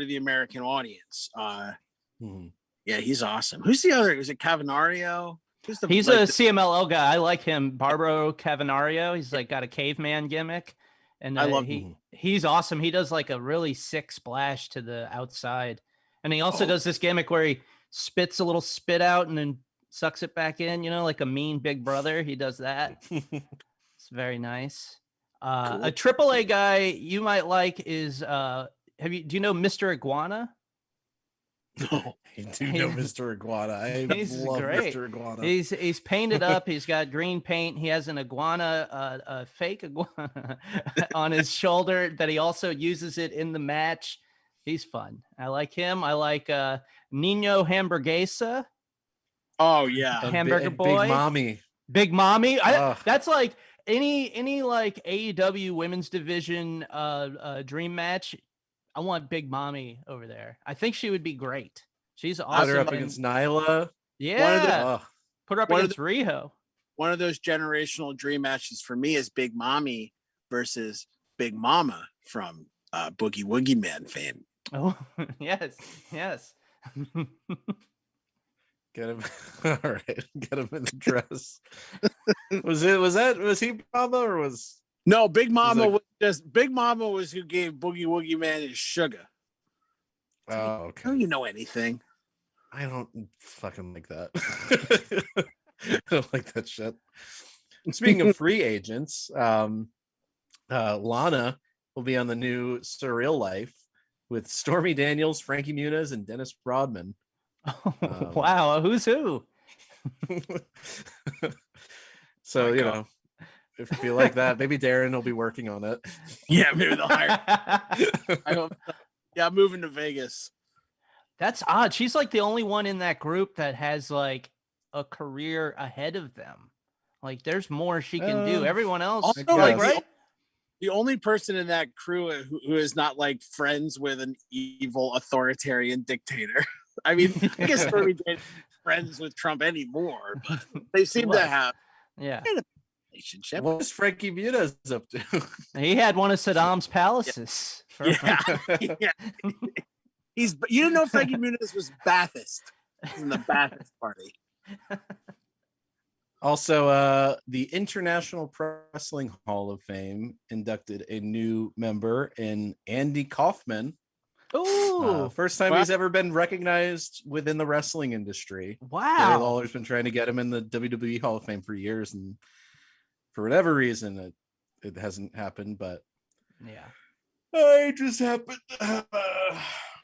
the American audience. Yeah, he's awesome. Who's the other? Is it Cavanario? He's a CMLL guy. I like him. Barbaro Cavanario. He's like got a caveman gimmick, and I love him. He's awesome. He does like a really sick splash to the outside, and he also does this gimmick where he spits a little spit out and then sucks it back in. Like a mean big brother. He does that. It's very nice. Cool. A AAA guy you might like is do you know Mr. Iguana? No, I do know Mr. Iguana. He's love great. Mr. Iguana. He's painted up. He's got green paint. He has an iguana, a fake iguana on his shoulder that he also uses it in the match. He's fun. I like him. I like Nino Hamburguesa. Oh yeah. and Hamburger and Boy. Big Mommy. Big Mommy. Ugh. That's like any like AEW women's division dream match. I want Big Mommy over there. I think she would be great. She's awesome. Put her up and- against Nyla. yeah. Ugh. Put her up one of against Riho. One of those generational dream matches for me is Big Mommy versus Big Mama from Boogie Woogie Man fame. Oh yes. Get him. All right. Get him in the dress. Was he Mama or was? No, Big Mama like- was just Big Mama was who gave Boogie Woogie Man his sugar. Oh, okay. Don't you know anything? I don't fucking like that. I don't like that shit. Speaking of free agents, Lana will be on the new Surreal Life with Stormy Daniels, Frankie Muniz, and Dennis Rodman. Wow, who's who? My So, you God. know, if you like that, maybe Darren will be working on it. Yeah, maybe they'll hire. I hope. Yeah, I'm moving to Vegas. That's odd. She's like the only one in that group that has like a career ahead of them. Like there's more she can do. Everyone else, Also, like, right? The only person in that crew who is not like friends with an evil authoritarian dictator. I mean, I guess Stormy Daniels is friends with Trump anymore, but they seem to have Yeah. a relationship. What is Frankie Muniz up to? He had one of Saddam's palaces. Yeah, yeah. You didn't know Frankie Muniz was Ba'athist in the Ba'athist party. Also, the International Pro Wrestling Hall of Fame inducted a new member in Andy Kaufman. Ooh, First time Wow. he's ever been recognized within the wrestling industry. Jerry wow. Lawler's been trying to get him in the WWE Hall of Fame for years, and for whatever reason, it hasn't happened. But Yeah. I just happened to have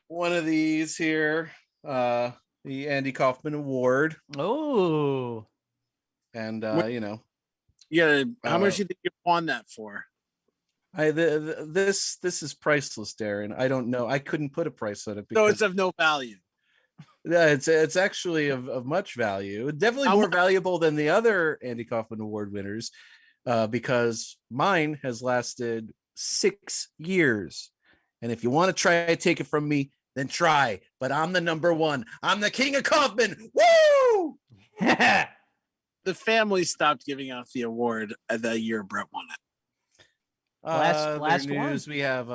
one of these here, the Andy Kaufman Award, Oh, and What- you know, Yeah, how much Uh, do you think you pawned that for? this is priceless, Darren. I don't know. I couldn't put a price on it So because it's of no value. yeah, it's actually of much value. Definitely How more mu- valuable than the other Andy Kaufman Award winners, because mine has lasted 6 years. And if you want to try to take it from me, then try. But I'm the number one. I'm the king of Kaufman. Woo! The family stopped giving out the award the year Brett won it. Other last news, we have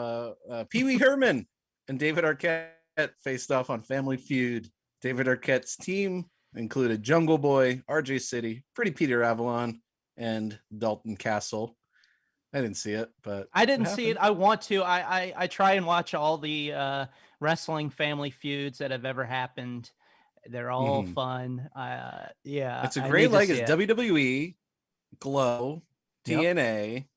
Pee Wee Herman and David Arquette faced off on Family Feud. David Arquette's team included Jungle Boy, RJ City, Pretty Peter Avalon, and Dalton Castle. I didn't see it, but I didn't see it. I want to. I try and watch all the wrestling family feuds that have ever happened. They're all Mhm. fun. Yeah, It's a I great need to leg. see It's it. WWE, Glow, Yep. TNA.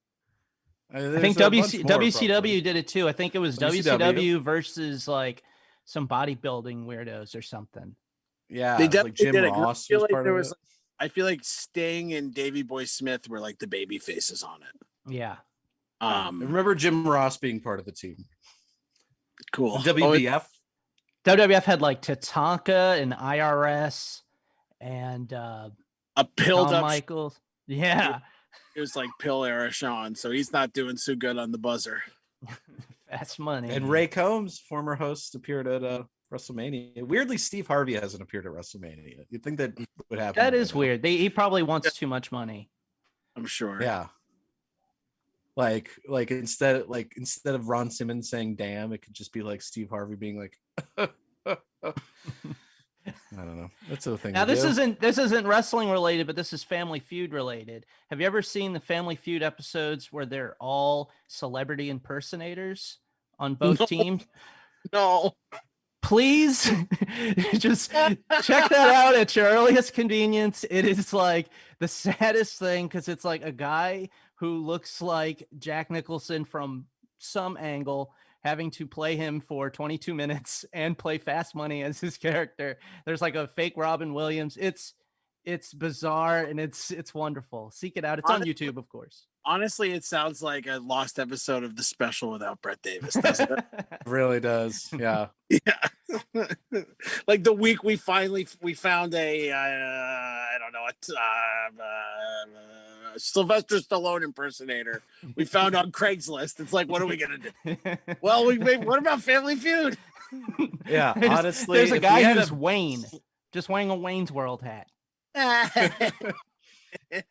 I think WCW did it too. I think it was WCW. WCW versus like some bodybuilding weirdos or something. Yeah, They like definitely Jim did it. 'cause Ross I feel was like part there of was. it. I feel like Sting and Davey Boy Smith were like the baby faces on it. Yeah. I remember Jim Ross being part of the team. Cool. And WBF. WWF had like Tatanka and IRS and A pilled Shawn up. Michaels. Yeah. It was like pill era Sean, so he's not doing so good on the buzzer. That's money. And Ray Combs, former host, appeared at WrestleMania. Weirdly, Steve Harvey hasn't appeared at WrestleMania. You'd think that would happen. That by is now. weird. He probably wants too much money. I'm sure. Yeah. Like instead of Ron Simmons saying "damn," it could just be like Steve Harvey being like, I don't know. That's the thing. Now to do. this isn't wrestling related, but this is Family Feud related. Have you ever seen the Family Feud episodes where they're all celebrity impersonators on both No. teams? No. Please just check that out at your earliest convenience. It is like the saddest thing because it's like a guy who looks like Jack Nicholson from some angle having to play him for 22 minutes and play Fast Money as his character. There's like a fake Robin Williams. It's bizarre and it's wonderful. Seek it out. It's on Honestly- YouTube, of course. Honestly, it sounds like a lost episode of The Special without Brett Davis, doesn't it? It really does. Yeah. Yeah. Like the week we found a I don't know, a Sylvester Stallone impersonator we found on Craigslist. It's like, what are we gonna do? Well, what about Family Feud? Yeah, honestly, there's a if we guy had who's Wayne, just wearing a Wayne's World hat.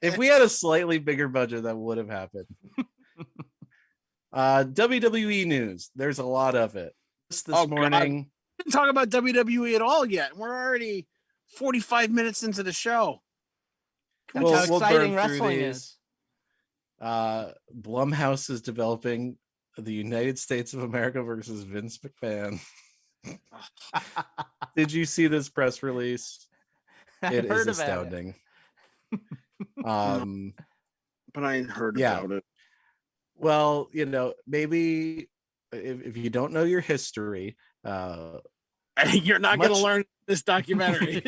If we had a slightly bigger budget, that would have happened. WWE news. There's a lot of it. This morning. We didn't talk about WWE at all yet. We're already 45 minutes into the show. That's how exciting wrestling is. Blumhouse is developing the United States of America versus Vince McMahon. Did you see this press release? It is astounding. But I heard about it. Well, maybe if you don't know your history, you're not going to learn this documentary.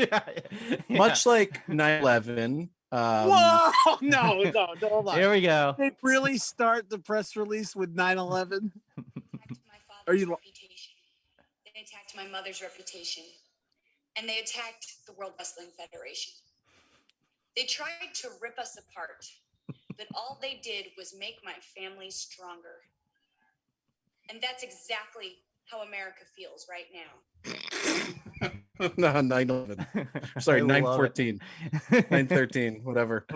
Much like 9/11. Whoa! No, hold on. Here we go. They really start the press release with 9/11. Are you? They attacked my mother's reputation, and they attacked the World Wrestling Federation. They tried to rip us apart, but all they did was make my family stronger. And that's exactly how America feels right now. No, 9/11. Sorry, 9/14, 9/13, whatever.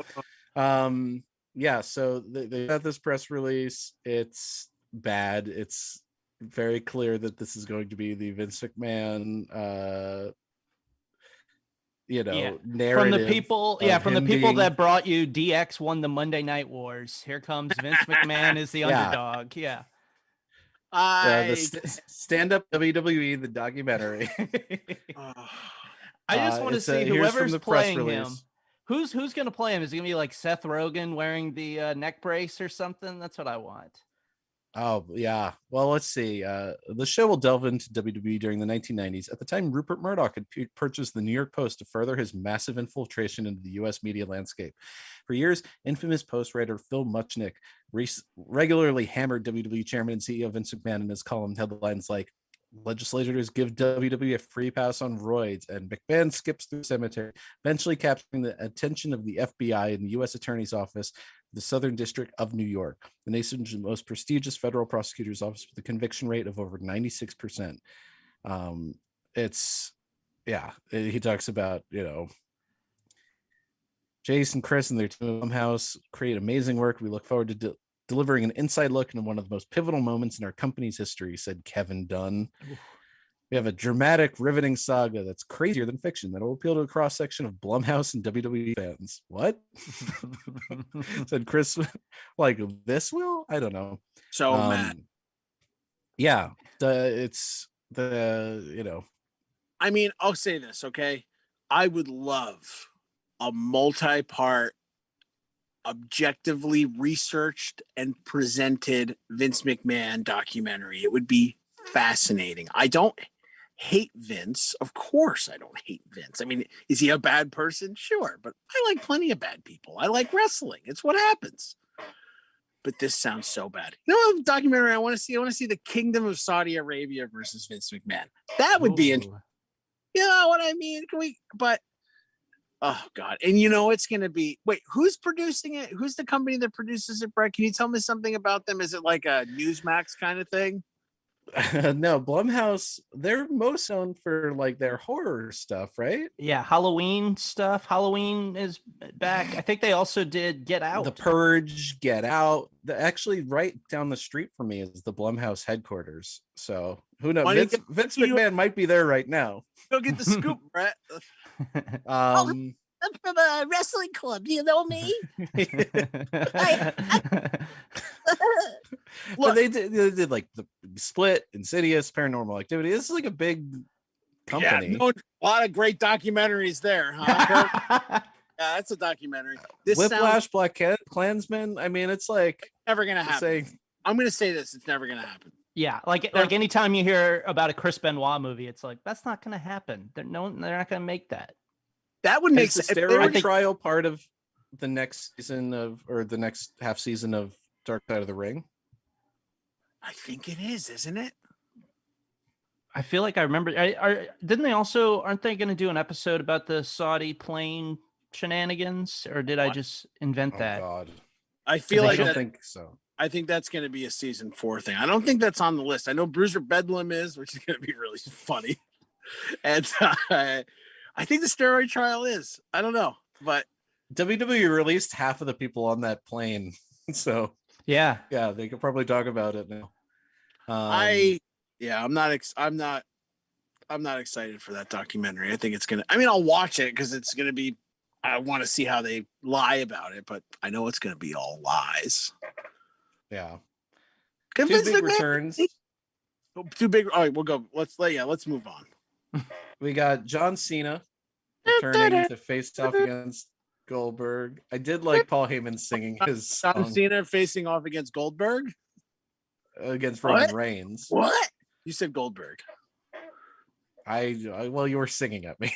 Yeah, so they got this press release. It's bad. It's very clear that this is going to be the Vince McMahon narrative from the people from the people that brought you DX won the Monday Night Wars. Here comes Vince McMahon is the underdog. The stand-up WWE, the documentary. I just want to see whoever's playing him. Who's going to play him? Is it going to be like Seth Rogen wearing the neck brace or something? That's what I want. Oh, yeah. Well, let's see. The show will delve into WWE during the 1990s. At the time, Rupert Murdoch had purchased the New York Post to further his massive infiltration into the U.S. media landscape. For years, infamous Post writer Phil Muchnick regularly hammered WWE chairman and CEO Vince McMahon in his column headlines like, legislators give WWE a free pass on roids, and McMahon skips through the cemetery, eventually capturing the attention of the FBI and the U.S. Attorney's Office, the Southern District of New York, the nation's most prestigious federal prosecutor's office, with a conviction rate of over 96%. He talks about, Jason, Chris, and their team at Blumhouse create amazing work. We look forward to delivering an inside look into one of the most pivotal moments in our company's history, said Kevin Dunn. Oof. We have a dramatic, riveting saga that's crazier than fiction that will appeal to a cross-section of Blumhouse and WWE fans. What? Said Chris, like, this will? I don't know. So, Matt. Yeah. I mean, I'll say this, okay? I would love a multi-part, objectively researched and presented Vince McMahon documentary. It would be fascinating. I don't hate Vince. Of course I don't hate Vince. I mean, is he a bad person? Sure, but I like plenty of bad people. I like wrestling. It's what happens. But this sounds so bad. You know what documentary I want to see? I want to see the Kingdom of Saudi Arabia versus Vince McMahon. That would be interesting. You know what I mean? Oh God. And it's going to be, wait, who's producing it? Who's the company that produces it, Brett? Can you tell me something about them? Is it like a Newsmax kind of thing? No, Blumhouse, they're most known for like their horror stuff, right? Yeah, Halloween stuff. Halloween is back. I think they also did Get Out. The Purge, Get Out. Actually, right down the street from me is the Blumhouse headquarters. So who knows? Vince McMahon might be there right now. Go get the scoop, Brett. I'm from a wrestling club. Do you know me? But they did like the Split, Insidious, Paranormal Activity. This is like a big company. Yeah, a lot of great documentaries there, huh? Yeah, that's a documentary. Whiplash, Black Klansman. I mean, it's like never gonna happen. I'm gonna say this: it's never gonna happen. Yeah, like anytime you hear about a Chris Benoit movie, it's like that's not gonna happen. They're not gonna make that. That would make sense. The steroid trial part of the next season or the next half season of Dark Side of the Ring? I think it is, isn't it? I feel like I remember. Aren't they going to do an episode about the Saudi plane shenanigans, or did I just invent that? Oh God, I feel like I don't that. think so. I think that's going to be a season 4 thing. I don't think that's on the list. I know Bruiser Bedlam is, which is going to be really funny. And I think the steroid trial is. I don't know, but WWE released half of the people on that plane, so Yeah, they could probably talk about it now. I'm not excited for that documentary. I think it's gonna. I mean, I'll watch it because it's gonna be. I want to see how they lie about it, but I know it's gonna be all lies. Yeah. Two Big returns. Too big. All right, we'll go. Let's move on. We got John Cena returning to face off against Goldberg. I did like Paul Heyman singing his song John Cena facing off against Goldberg against Roman Reigns. What? You said Goldberg. Well, you were singing at me.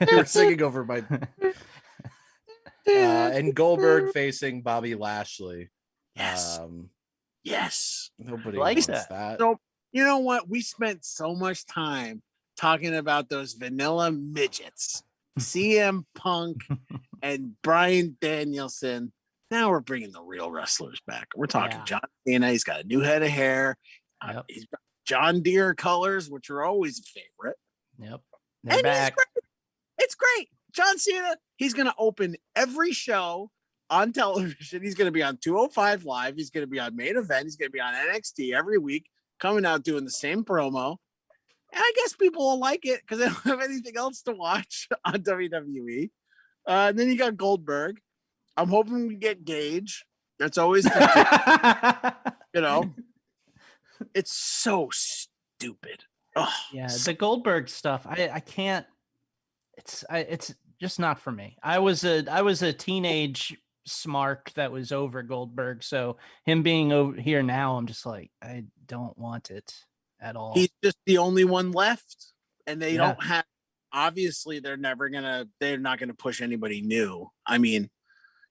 You were singing over my. And Goldberg facing Bobby Lashley. Yes. Yes. Nobody Like wants that. that. So you know what? We spent so much time talking about those vanilla midgets, CM Punk and Bryan Danielson. Now we're bringing the real wrestlers back. We're talking John Cena. He's got a new head of hair. Yep. He's got John Deere colors, which are always a favorite. Yep. And he's great. It's great. John Cena, he's going to open every show on television. He's going to be on 205 Live. He's going to be on Main Event. He's going to be on NXT every week, coming out doing the same promo. And I guess people will like it because they don't have anything else to watch on WWE. And then you got Goldberg. I'm hoping we get Gage. That's always, it's so stupid. Oh, Yeah, the Goldberg stuff. I can't. It's just not for me. I was a teenage smart that was over Goldberg. So him being over here now, I'm just like, I don't want it at all. He's just the only one left, and they don't have. Obviously, they're not gonna push anybody new. I mean,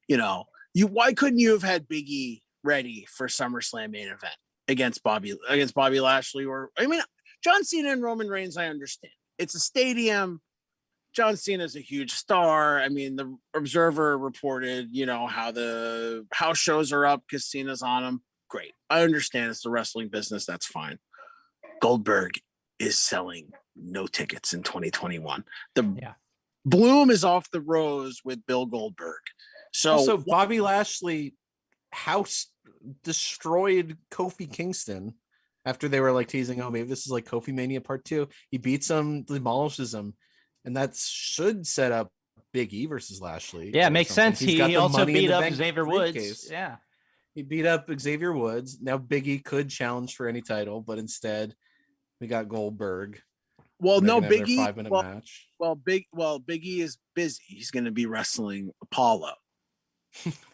why couldn't you have had Big E ready for SummerSlam main event against Bobby Lashley? Or I mean, John Cena and Roman Reigns, I understand. It's a stadium. John Cena's a huge star. I mean, the Observer reported, how the house shows are up because Cena's on them. Great. I understand it's the wrestling business. That's fine. Goldberg is selling no tickets in 2021. Bloom is off the rose with Bill Goldberg. So Bobby Lashley house destroyed Kofi Kingston after they were like teasing, oh, maybe this is like Kofi Mania Part 2. He beats him, demolishes him. And that should set up Big E versus Lashley. Yeah, it makes sense. He also beat up Xavier Woods. Briefcase. Yeah. He beat up Xavier Woods. Now Big E could challenge for any title, but instead we got Goldberg. Well, no, Big E. 5-minute match. Big E is busy. He's going to be wrestling Apollo.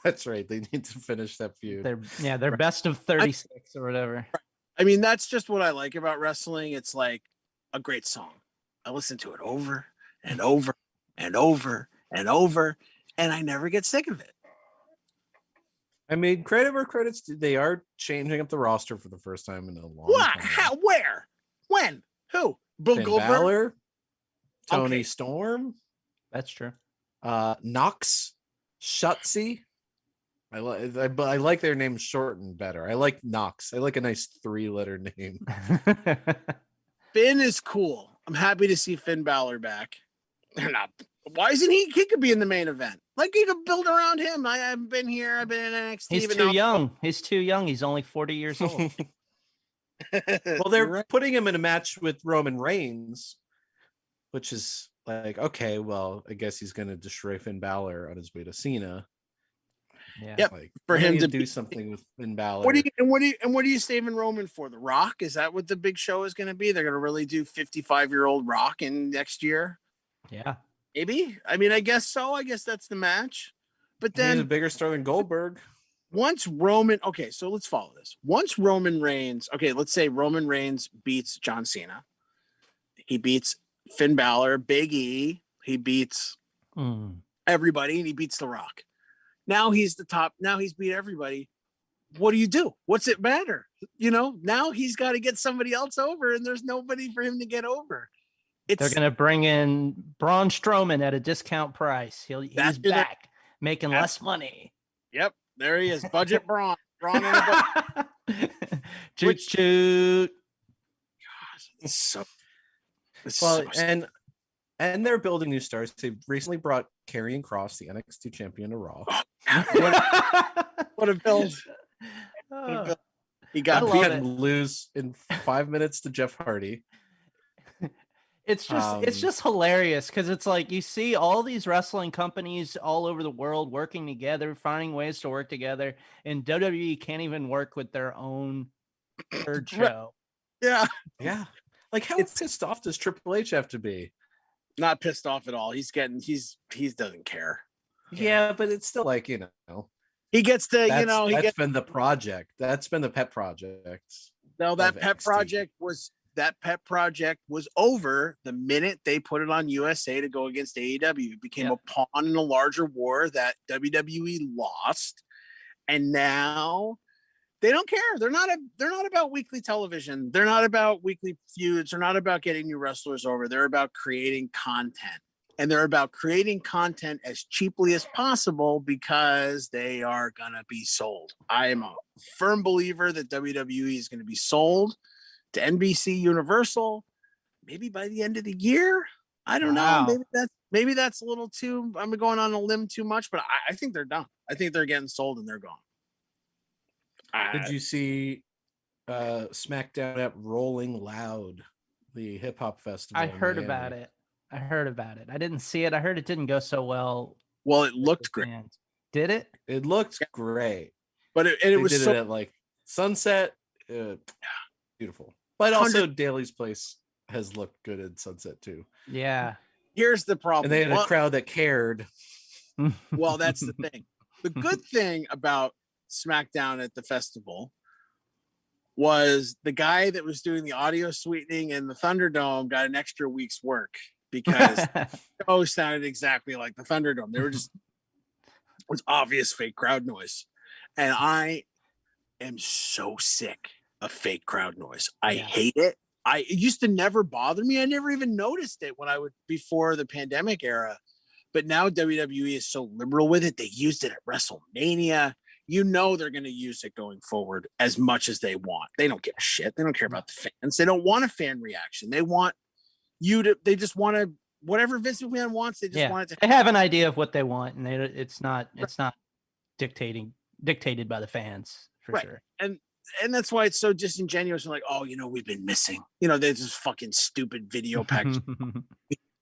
That's right. They need to finish that feud. They're best of 36 or whatever. I mean, that's just what I like about wrestling. It's like a great song. I listen to it over and over and over and over, and I never get sick of it. I mean, credit where credit's due. They are changing up the roster for the first time in a long time. How? Where? When? Who? Bill Finn Goldberg? Balor, Tony Okay. Storm, That's true. Knox, Shotzi. I like their names shortened better. I like Knox. I like a nice 3-letter name. Finn is cool. I'm happy to see Finn Balor back. They're not. Why isn't he? He could be in the main event. Like you could build around him. I haven't been here. I've been in NXT. He's too young. He's too young. He's only 40 years old. Well, they're putting him in a match with Roman Reigns, which is like, okay, well, I guess he's going to destroy Finn Balor on his way to Cena. Yeah. Yep. Like, For him to do something with Finn Balor. What are you saving Roman for? The Rock? Is that what the big show is going to be? They're going to really do 55-year-old Rock in next year? Yeah. Maybe. I mean, I guess so. I guess that's the match. But He's a then bigger star than Goldberg. once Roman, okay, so let's follow this. Once Roman Reigns, okay, let's say Roman Reigns beats John Cena. He beats Finn Balor, Big E. He beats everybody, and he beats The Rock. Now he's the top. Now he's beat everybody. What do you do? What's it matter? Now he's got to get somebody else over, and there's nobody for him to get over. They're going to bring in Braun Strowman at a discount price. He's back, making less money. Yep, there he is. Budget Braun. Braun on the budget. Shoot. And they're building new stars. They recently brought Karrion Kross, the NXT champion, to Raw. What a build! He got beat and lose in 5 minutes to Jeff Hardy. It's just hilarious because it's like you see all these wrestling companies all over the world working together, finding ways to work together, and WWE can't even work with their own third show. Yeah. Like how pissed off does Triple H have to be? Not pissed off at all. He doesn't care. Yeah, but it's still like, he gets to, that's been the project. That's been the pet project. No, that pet project was over the minute they put it on USA to go against AEW. It became a pawn in a larger war that WWE lost. And now they don't care. They're not about weekly television. They're not about weekly feuds. They're not about getting new wrestlers over. They're about creating content. And they're about creating content as cheaply as possible because they are going to be sold. I am a firm believer that WWE is going to be sold to NBC Universal maybe by the end of the year. I don't know. Maybe that's a little too, I'm going on a limb too much, but I think they're done. I think they're getting sold and they're gone. Did you see SmackDown at Rolling Loud, the hip hop festival? I heard about it. I didn't see it. I heard it didn't go so well. Well, it looked great. Did it? It looked great. But it was did it at like sunset. Beautiful. But also Daly's Place has looked good at sunset too. Yeah. Here's the problem. And they had a crowd that cared. Well, that's the thing. The good thing about SmackDown at the festival was the guy that was doing the audio sweetening in the Thunderdome got an extra week's work because the show sounded exactly like the Thunderdome. They were just, it was obvious fake crowd noise. And I am so sick of fake crowd noise. I hate it. It used to never bother me. I never even noticed it before the pandemic era. But now WWE is so liberal with it. They used it at WrestleMania. They're going to use it going forward as much as they want. They don't give a shit. They don't care about the fans. They don't want a fan reaction. They want they just want to, whatever Vince McMahon wants, they just want it to. They have an idea of what they want, and it's not dictated by the fans for sure. And that's why it's so disingenuous. And like, we've been missing, there's this fucking stupid video package.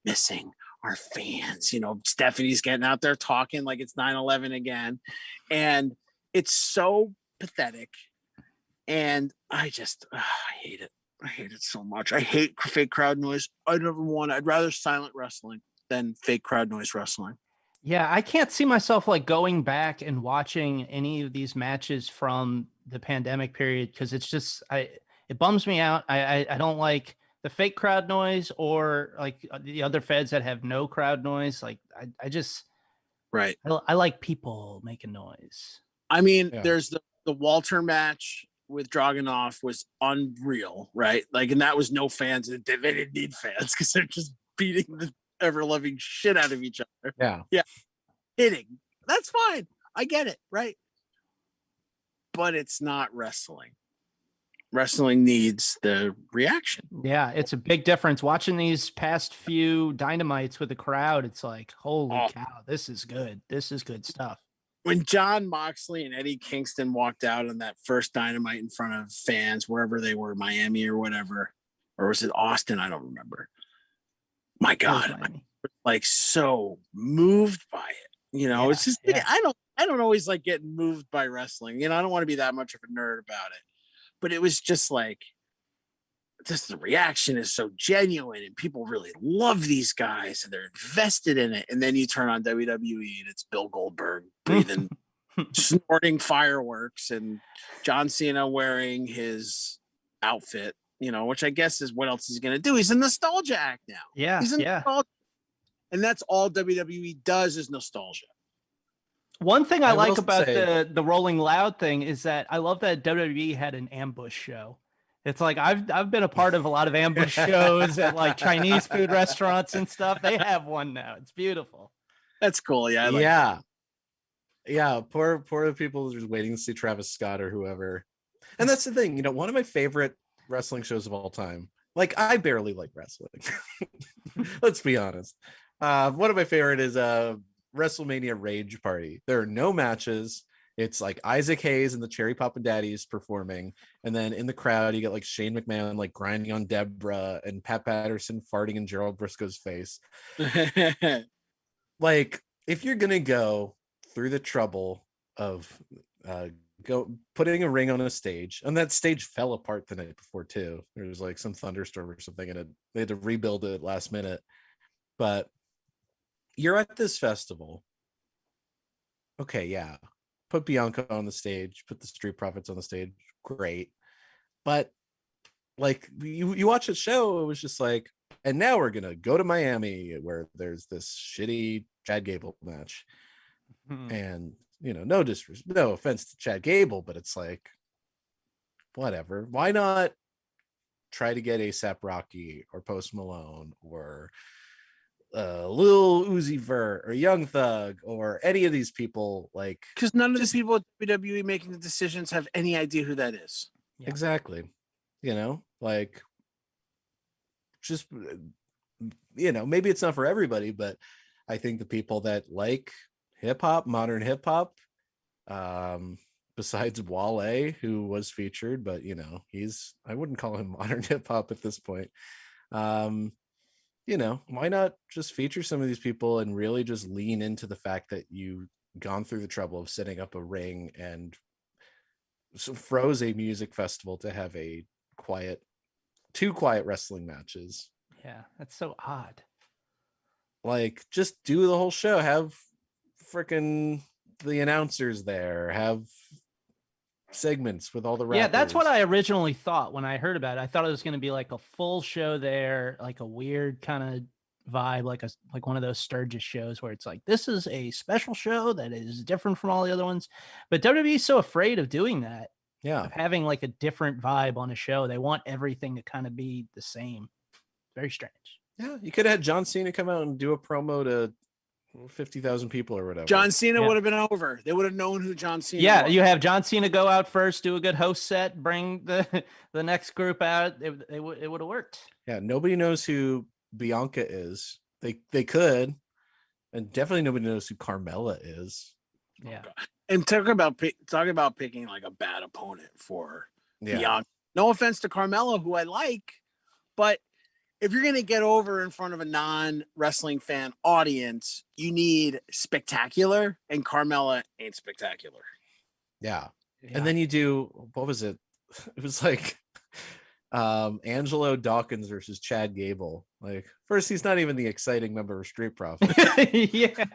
Missing our fans, Stephanie's getting out there talking like it's 9/11 again. And it's so pathetic. And I just, I hate it. I hate it so much. I hate fake crowd noise. I'd rather silent wrestling than fake crowd noise wrestling. Yeah, I can't see myself like going back and watching any of these matches from the pandemic period because it's just, it bums me out. I don't like the fake crowd noise or like the other feds that have no crowd noise. Like I just, I like people making noise. I mean, there's the Walter match with Dragunov was unreal, right? Like, and that was no fans. They didn't need fans because they're just beating the ever-loving shit out of each other. Yeah. Hitting. That's fine. I get it, right? But it's not wrestling. Wrestling needs the reaction. Yeah, it's a big difference. Watching these past few Dynamites with the crowd, it's like, holy cow, this is good. This is good stuff. When John Moxley and Eddie Kingston walked out on that first Dynamite in front of fans, wherever they were, Miami or whatever, or was it Austin? I don't remember. My God, I'm like so moved by it. It's just, I don't always like getting moved by wrestling. I don't want to be that much of a nerd about it. But it was just like, the reaction is so genuine and people really love these guys and they're invested in it. And then you turn on WWE and it's Bill Goldberg breathing, snorting fireworks and John Cena wearing his outfit, which I guess is what else he's going to do. He's a nostalgia act now. Yeah. He's nostalgia. And that's all WWE does is nostalgia. One thing I like will about say- the Rolling Loud thing is that I love that WWE had an ambush show. It's like I've been a part of a lot of ambush shows at like Chinese food restaurants and stuff. They have one now. It's beautiful. That's cool. Yeah. I like Yeah. Yeah. Poor people just waiting to see Travis Scott or whoever. And that's the thing, one of my favorite wrestling shows of all time. Like, I barely like wrestling. Let's be honest. One of my favorite is WrestleMania Rage Party. There are no matches. It's like Isaac Hayes and the Cherry Papa Daddies performing, and then in the crowd you get like Shane McMahon like grinding on Deborah and Pat Patterson farting in Gerald Briscoe's face. Like, if you're gonna go through the trouble of putting a ring on a stage, and that stage fell apart the night before too. There was like some thunderstorm or something, and they had to rebuild it last minute. But you're at this festival. Okay, yeah. Put Bianca on the stage, put the Street Profits on the stage. Great. But like you watch the show, it was just like, and now we're gonna go to Miami where there's this shitty Chad Gable match. And no offense to Chad Gable, but it's like, whatever. Why not try to get A$AP Rocky or Post Malone or Lil Uzi Vert or Young Thug or any of these people? Like, because none of the people at WWE making the decisions have any idea who that is. Yeah. Exactly. Like, just maybe it's not for everybody, but I think the people that like hip-hop, modern hip-hop, besides Wale, who was featured, but I wouldn't call him modern hip-hop at this point. Why not just feature some of these people and really just lean into the fact that you've gone through the trouble of setting up a ring and froze a music festival to have two quiet wrestling matches. Yeah, that's so odd. Like, just do the whole show, have freaking the announcers there, have segments with all the rappers. Yeah, that's what I originally thought when I heard about it. I thought it was going to be like a full show there, like a weird kind of vibe, like one of those Sturgis shows where it's like, this is a special show that is different from all the other ones. But WWE is so afraid of doing that. Yeah, of having like a different vibe on a show. They want everything to kind of be the same. Very strange. Yeah, you could have had John Cena come out and do a promo to 50,000 people or whatever. John Cena would have been over. They would have known who John Cena was. You have John Cena go out first, do a good host set, bring the next group out. It would have worked. Yeah, nobody knows who Bianca is. They could, and definitely nobody knows who Carmella is. Yeah. And talk about picking like a bad opponent for Bianca. No offense to Carmella, who I like, but if you're going to get over in front of a non-wrestling fan audience, you need spectacular, and Carmella ain't spectacular. Yeah. And then you do, what was it? It was like Angelo Dawkins versus Chad Gable. Like, first, he's not even the exciting member of Street Profits. Yeah.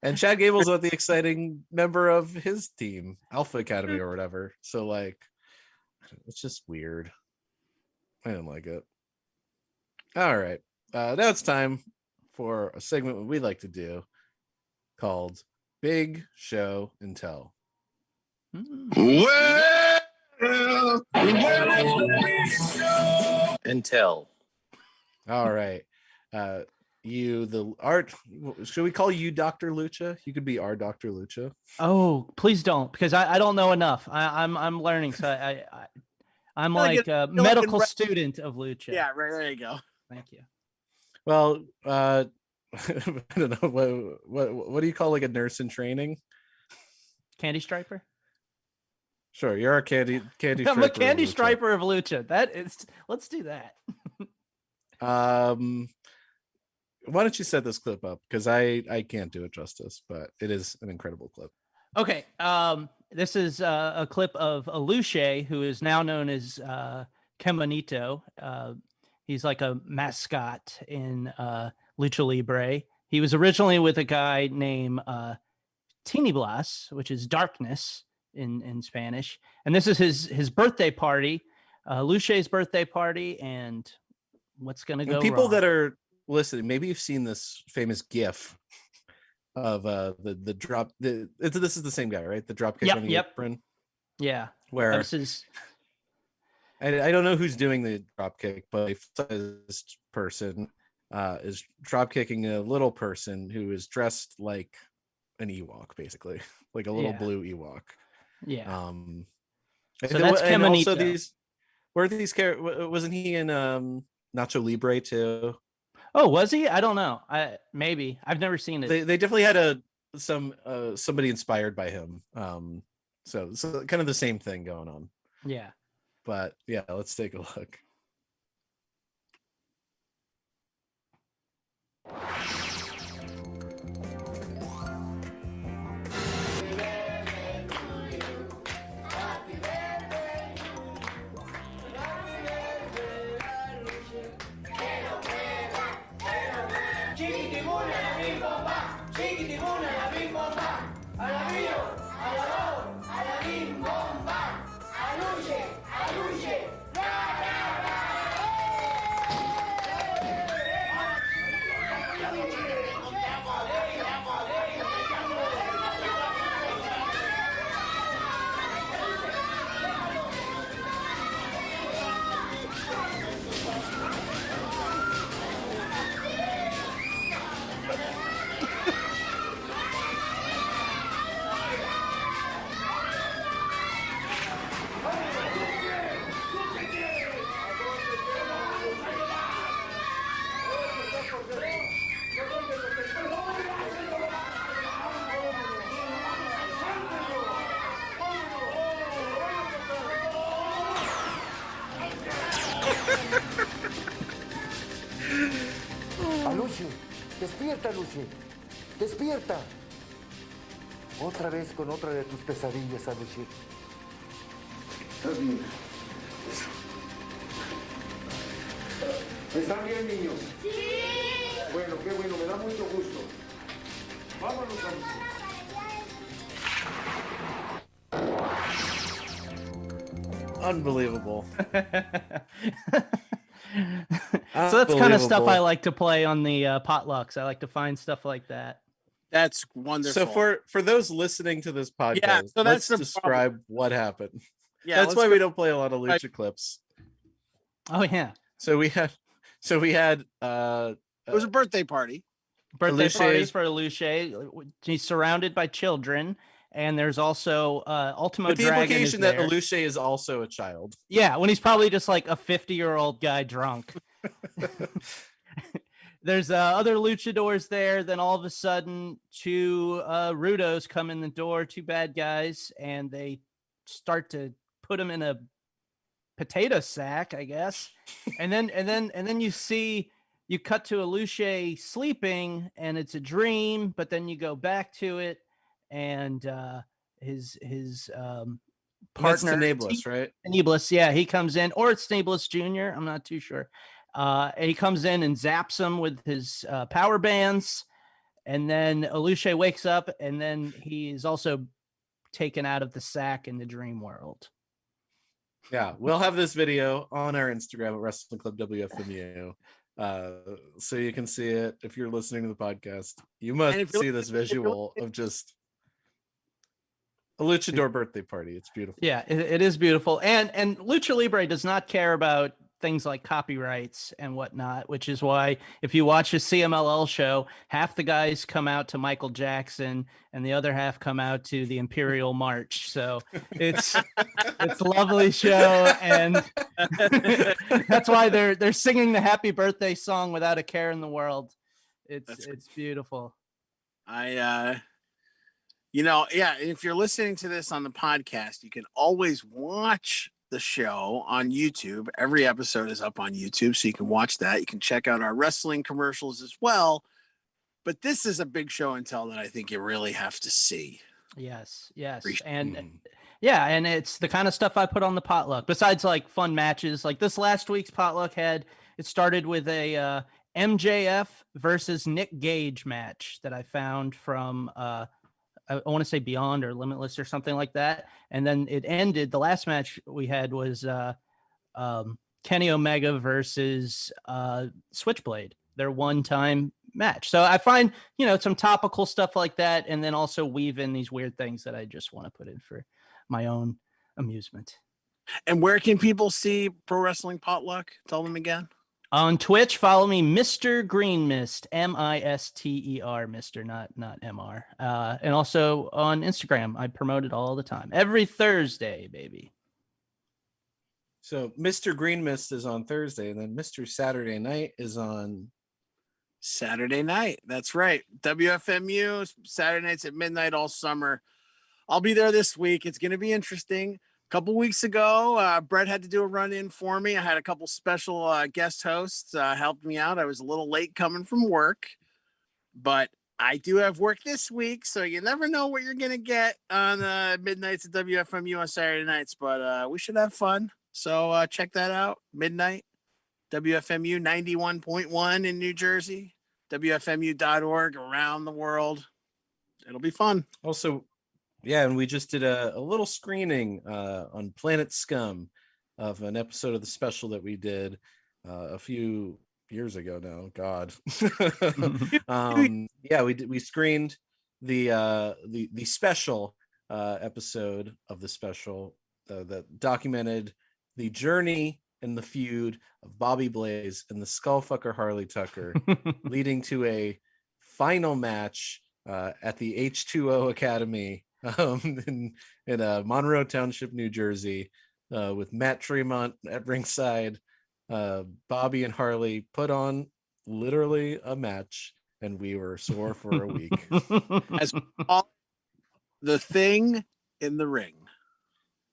And Chad Gable's not the exciting member of his team, Alpha Academy or whatever. So, like, it's just weird. I didn't like it. All right. Now it's time for a segment we like to do called Big Show and Tell. Well, And tell. All right. Should we call you Dr. Lucha? You could be our Dr. Lucha. Oh, please don't, because I don't know enough. I'm learning. So I'm like a medical student of Lucha. Yeah, right. There you go. Thank you. Well, I don't know. What do you call like a nurse in training? Candy striper? Sure, you're a candy I'm striper. a candy of Lucha. striper of Lucha. Let's do that. Why don't you set this clip up? Because I can't do it justice, but it is an incredible clip. Okay. This is a clip of Aluche, who is now known as Kemonito. He's like a mascot in Lucha Libre. He was originally with a guy named Tiniblas, which is darkness in Spanish. And this is his birthday party, Luche's birthday party, and what's going to go people wrong? that are listening, maybe you've seen this famous GIF of the drop. This is the same guy, right? The drop kick on the apron. Yeah. Where This is. I don't know who's doing the drop kick, but this person is drop kicking a little person who is dressed like an Ewok, basically, like a little blue Ewok. Yeah. So that's Caminito. Also these were these wasn't he in Nacho Libre too? Oh, was he? I don't know. Maybe I've never seen it. They definitely had somebody inspired by him. So kind of the same thing going on. Yeah. But yeah, let's take a look. Aluche, despierta, Aluche, despierta. Otra vez con otra de tus pesadillas, Aluche. ¿Estás bien? ¿Están bien, niños? ¡Sí! Bueno, qué bueno, me da mucho gusto. Vámonos, Aluche. Unbelievable. So that's kind of stuff I like to play on the potlucks. I like to find stuff like that. That's wonderful. So for those listening to this podcast, so that's let's describe what happened. Yeah, that's why we don't play a lot of lucha clips. Oh yeah. So we had it was a birthday party. Party for Luce. He's surrounded by children. And there's also Ultimo Dragon. The implication that Aluche is also a child. Yeah, when he's probably just like a 50-year-old guy drunk. There's other luchadors there. Then all of a sudden, two Rudos come in the door, two bad guys, and they start to put him in a potato sack, I guess. And then you cut to Aluche sleeping, and it's a dream. But then you go back to it. And his partner Nebulous, right? Nebulous, yeah, he comes in, or it's Nebulous Jr. I'm not too sure. And he comes in and zaps him with his power bands, and then Aluche wakes up, and then he's also taken out of the sack in the dream world. Yeah, we'll have this video on our Instagram at Wrestling Club WFMU. So you can see it. If you're listening to the podcast, you must see this visual of just a luchador birthday party. It's beautiful. Yeah, it is beautiful. And Lucha Libre does not care about things like copyrights and whatnot, which is why if you watch a CMLL show, half the guys come out to Michael Jackson and the other half come out to the Imperial March. So it's a lovely show, and that's why they're singing the happy birthday song without a care in the world. It's beautiful. If you're listening to this on the podcast, you can always watch the show on YouTube. Every episode is up on YouTube, so you can watch that. You can check out our wrestling commercials as well. But this is a big show and tell that I think you really have to see. Yes. And and it's the kind of stuff I put on the potluck. Besides like fun matches, like this last week's potluck it started with a MJF versus Nick Gage match that I found from I want to say Beyond or Limitless or something like that. And then it ended. The last match we had was Kenny Omega versus Switchblade, their one-time match. So I find, some topical stuff like that, and then also weave in these weird things that I just want to put in for my own amusement. And where can people see Pro Wrestling Potluck? Tell them again. On Twitch, follow me, Mr. Green Mist, Mister, Mister, not Mr. And also on Instagram, I promote it all the time. Every Thursday, baby. So Mr. Green Mist is on Thursday, and then Mr. Saturday Night is on Saturday night. That's right. WFMU, Saturday nights at midnight all summer. I'll be there this week. It's going to be interesting. A couple weeks ago, Brett had to do a run-in for me. I had a couple special guest hosts helped me out. I was a little late coming from work, but I do have work this week, so you never know what you're going to get on midnights at WFMU on Saturday nights, but we should have fun. So check that out. Midnight, WFMU 91.1 in New Jersey, WFMU.org around the world. It'll be fun. Also, yeah, and we just did a little screening on Planet Scum of an episode of the special that we did a few years ago now. God. Yeah, we screened the special episode of the special that documented the journey and the feud of Bobby Blaze and the Skullfucker Harley Tucker, leading to a final match at the H2O Academy in Monroe Township, New Jersey, with Matt Tremont at ringside. Bobby and Harley put on literally a match, and we were sore for a week. As the thing in the ring.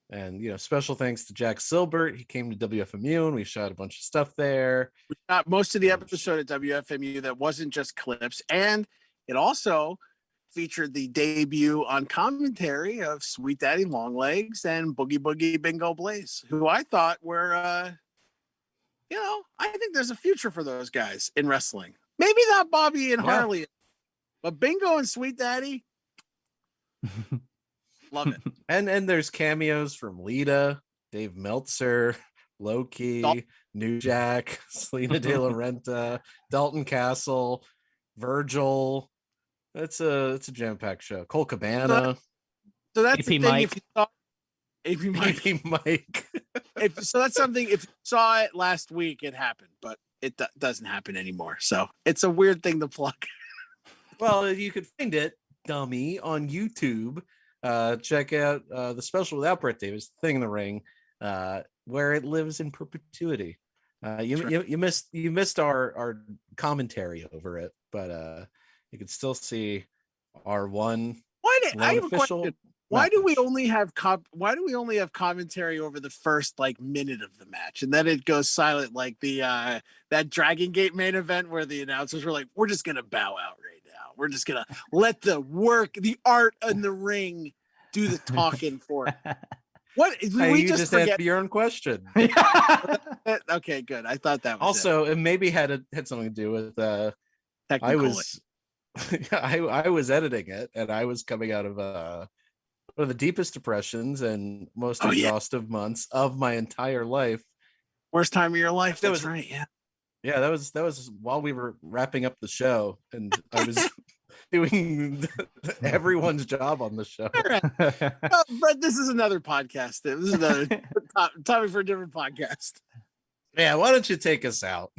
And special thanks to Jack Silbert. He came to WFMU and we shot a bunch of stuff there. We shot most of the episode at WFMU that wasn't just clips, and it also featured the debut on commentary of Sweet Daddy Longlegs and Boogie Boogie Bingo Blaze, who I thought were I think there's a future for those guys in wrestling. Maybe not Bobby and Harley, but Bingo and Sweet Daddy. Love it. And there's cameos from Lita, Dave Meltzer, Loki, New Jack, Selena De La Renta, Dalton Castle, Virgil. It's a jam-packed show. Cole Cabana. So that's the thing. Mike. If you saw AP Mike. So that's something. If you saw it last week, it happened, but it doesn't happen anymore. So it's a weird thing to plug. Well, you could find it, dummy, on YouTube. Check out the special without Brett Davis, Thing in the Ring, where it lives in perpetuity. You missed our commentary over it, but you can still see our one. I have a question. Why do we only have commentary over the first minute of the match, and then it goes silent, like the that Dragon Gate main event where the announcers were like, "We're just gonna bow out right now. We're just gonna let the art in the ring do the talking for it." What we you just forget answered your own question. Okay, good. I thought that was also it maybe had something to do with I was editing it, and I was coming out of one of the deepest depressions and most exhaustive months of my entire life. Worst time of your life. That's right. Yeah, that was while we were wrapping up the show, and I was doing everyone's job on the show. Brett, this is another podcast. This is another topic for a different podcast. Yeah, why don't you take us out?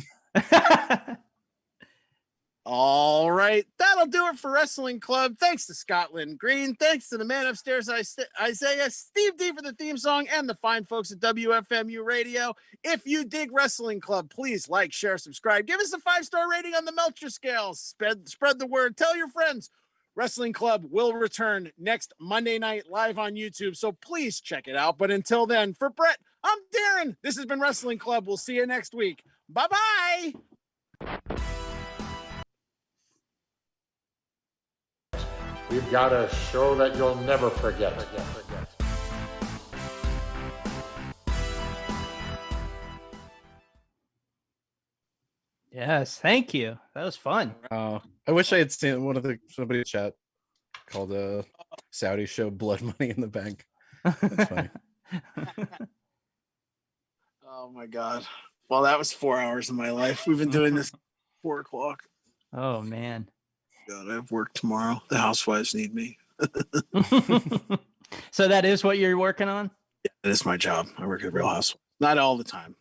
All right, that'll do it for Wrestling Club. Thanks to Scotland Green. Thanks to the man upstairs, Isaiah, Steve D for the theme song, and the fine folks at WFMU Radio. If you dig Wrestling Club, please like, share, subscribe. Give us a 5-star rating on the Melcher scale. Spread the word. Tell your friends. Wrestling Club will return next Monday night live on YouTube, so please check it out. But until then, for Brett, I'm Darren. This has been Wrestling Club. We'll see you next week. Bye-bye. We've got a show that you'll never forget. Yes, thank you. That was fun. I wish I had seen somebody chat called a Saudi show Blood Money in the Bank. That's funny. Oh my God. Well, that was 4 hours of my life. We've been doing this 4 o'clock. Oh man. God, I have work tomorrow. The housewives need me. So that is what you're working on? That is my job. I work at Real House. Not all the time.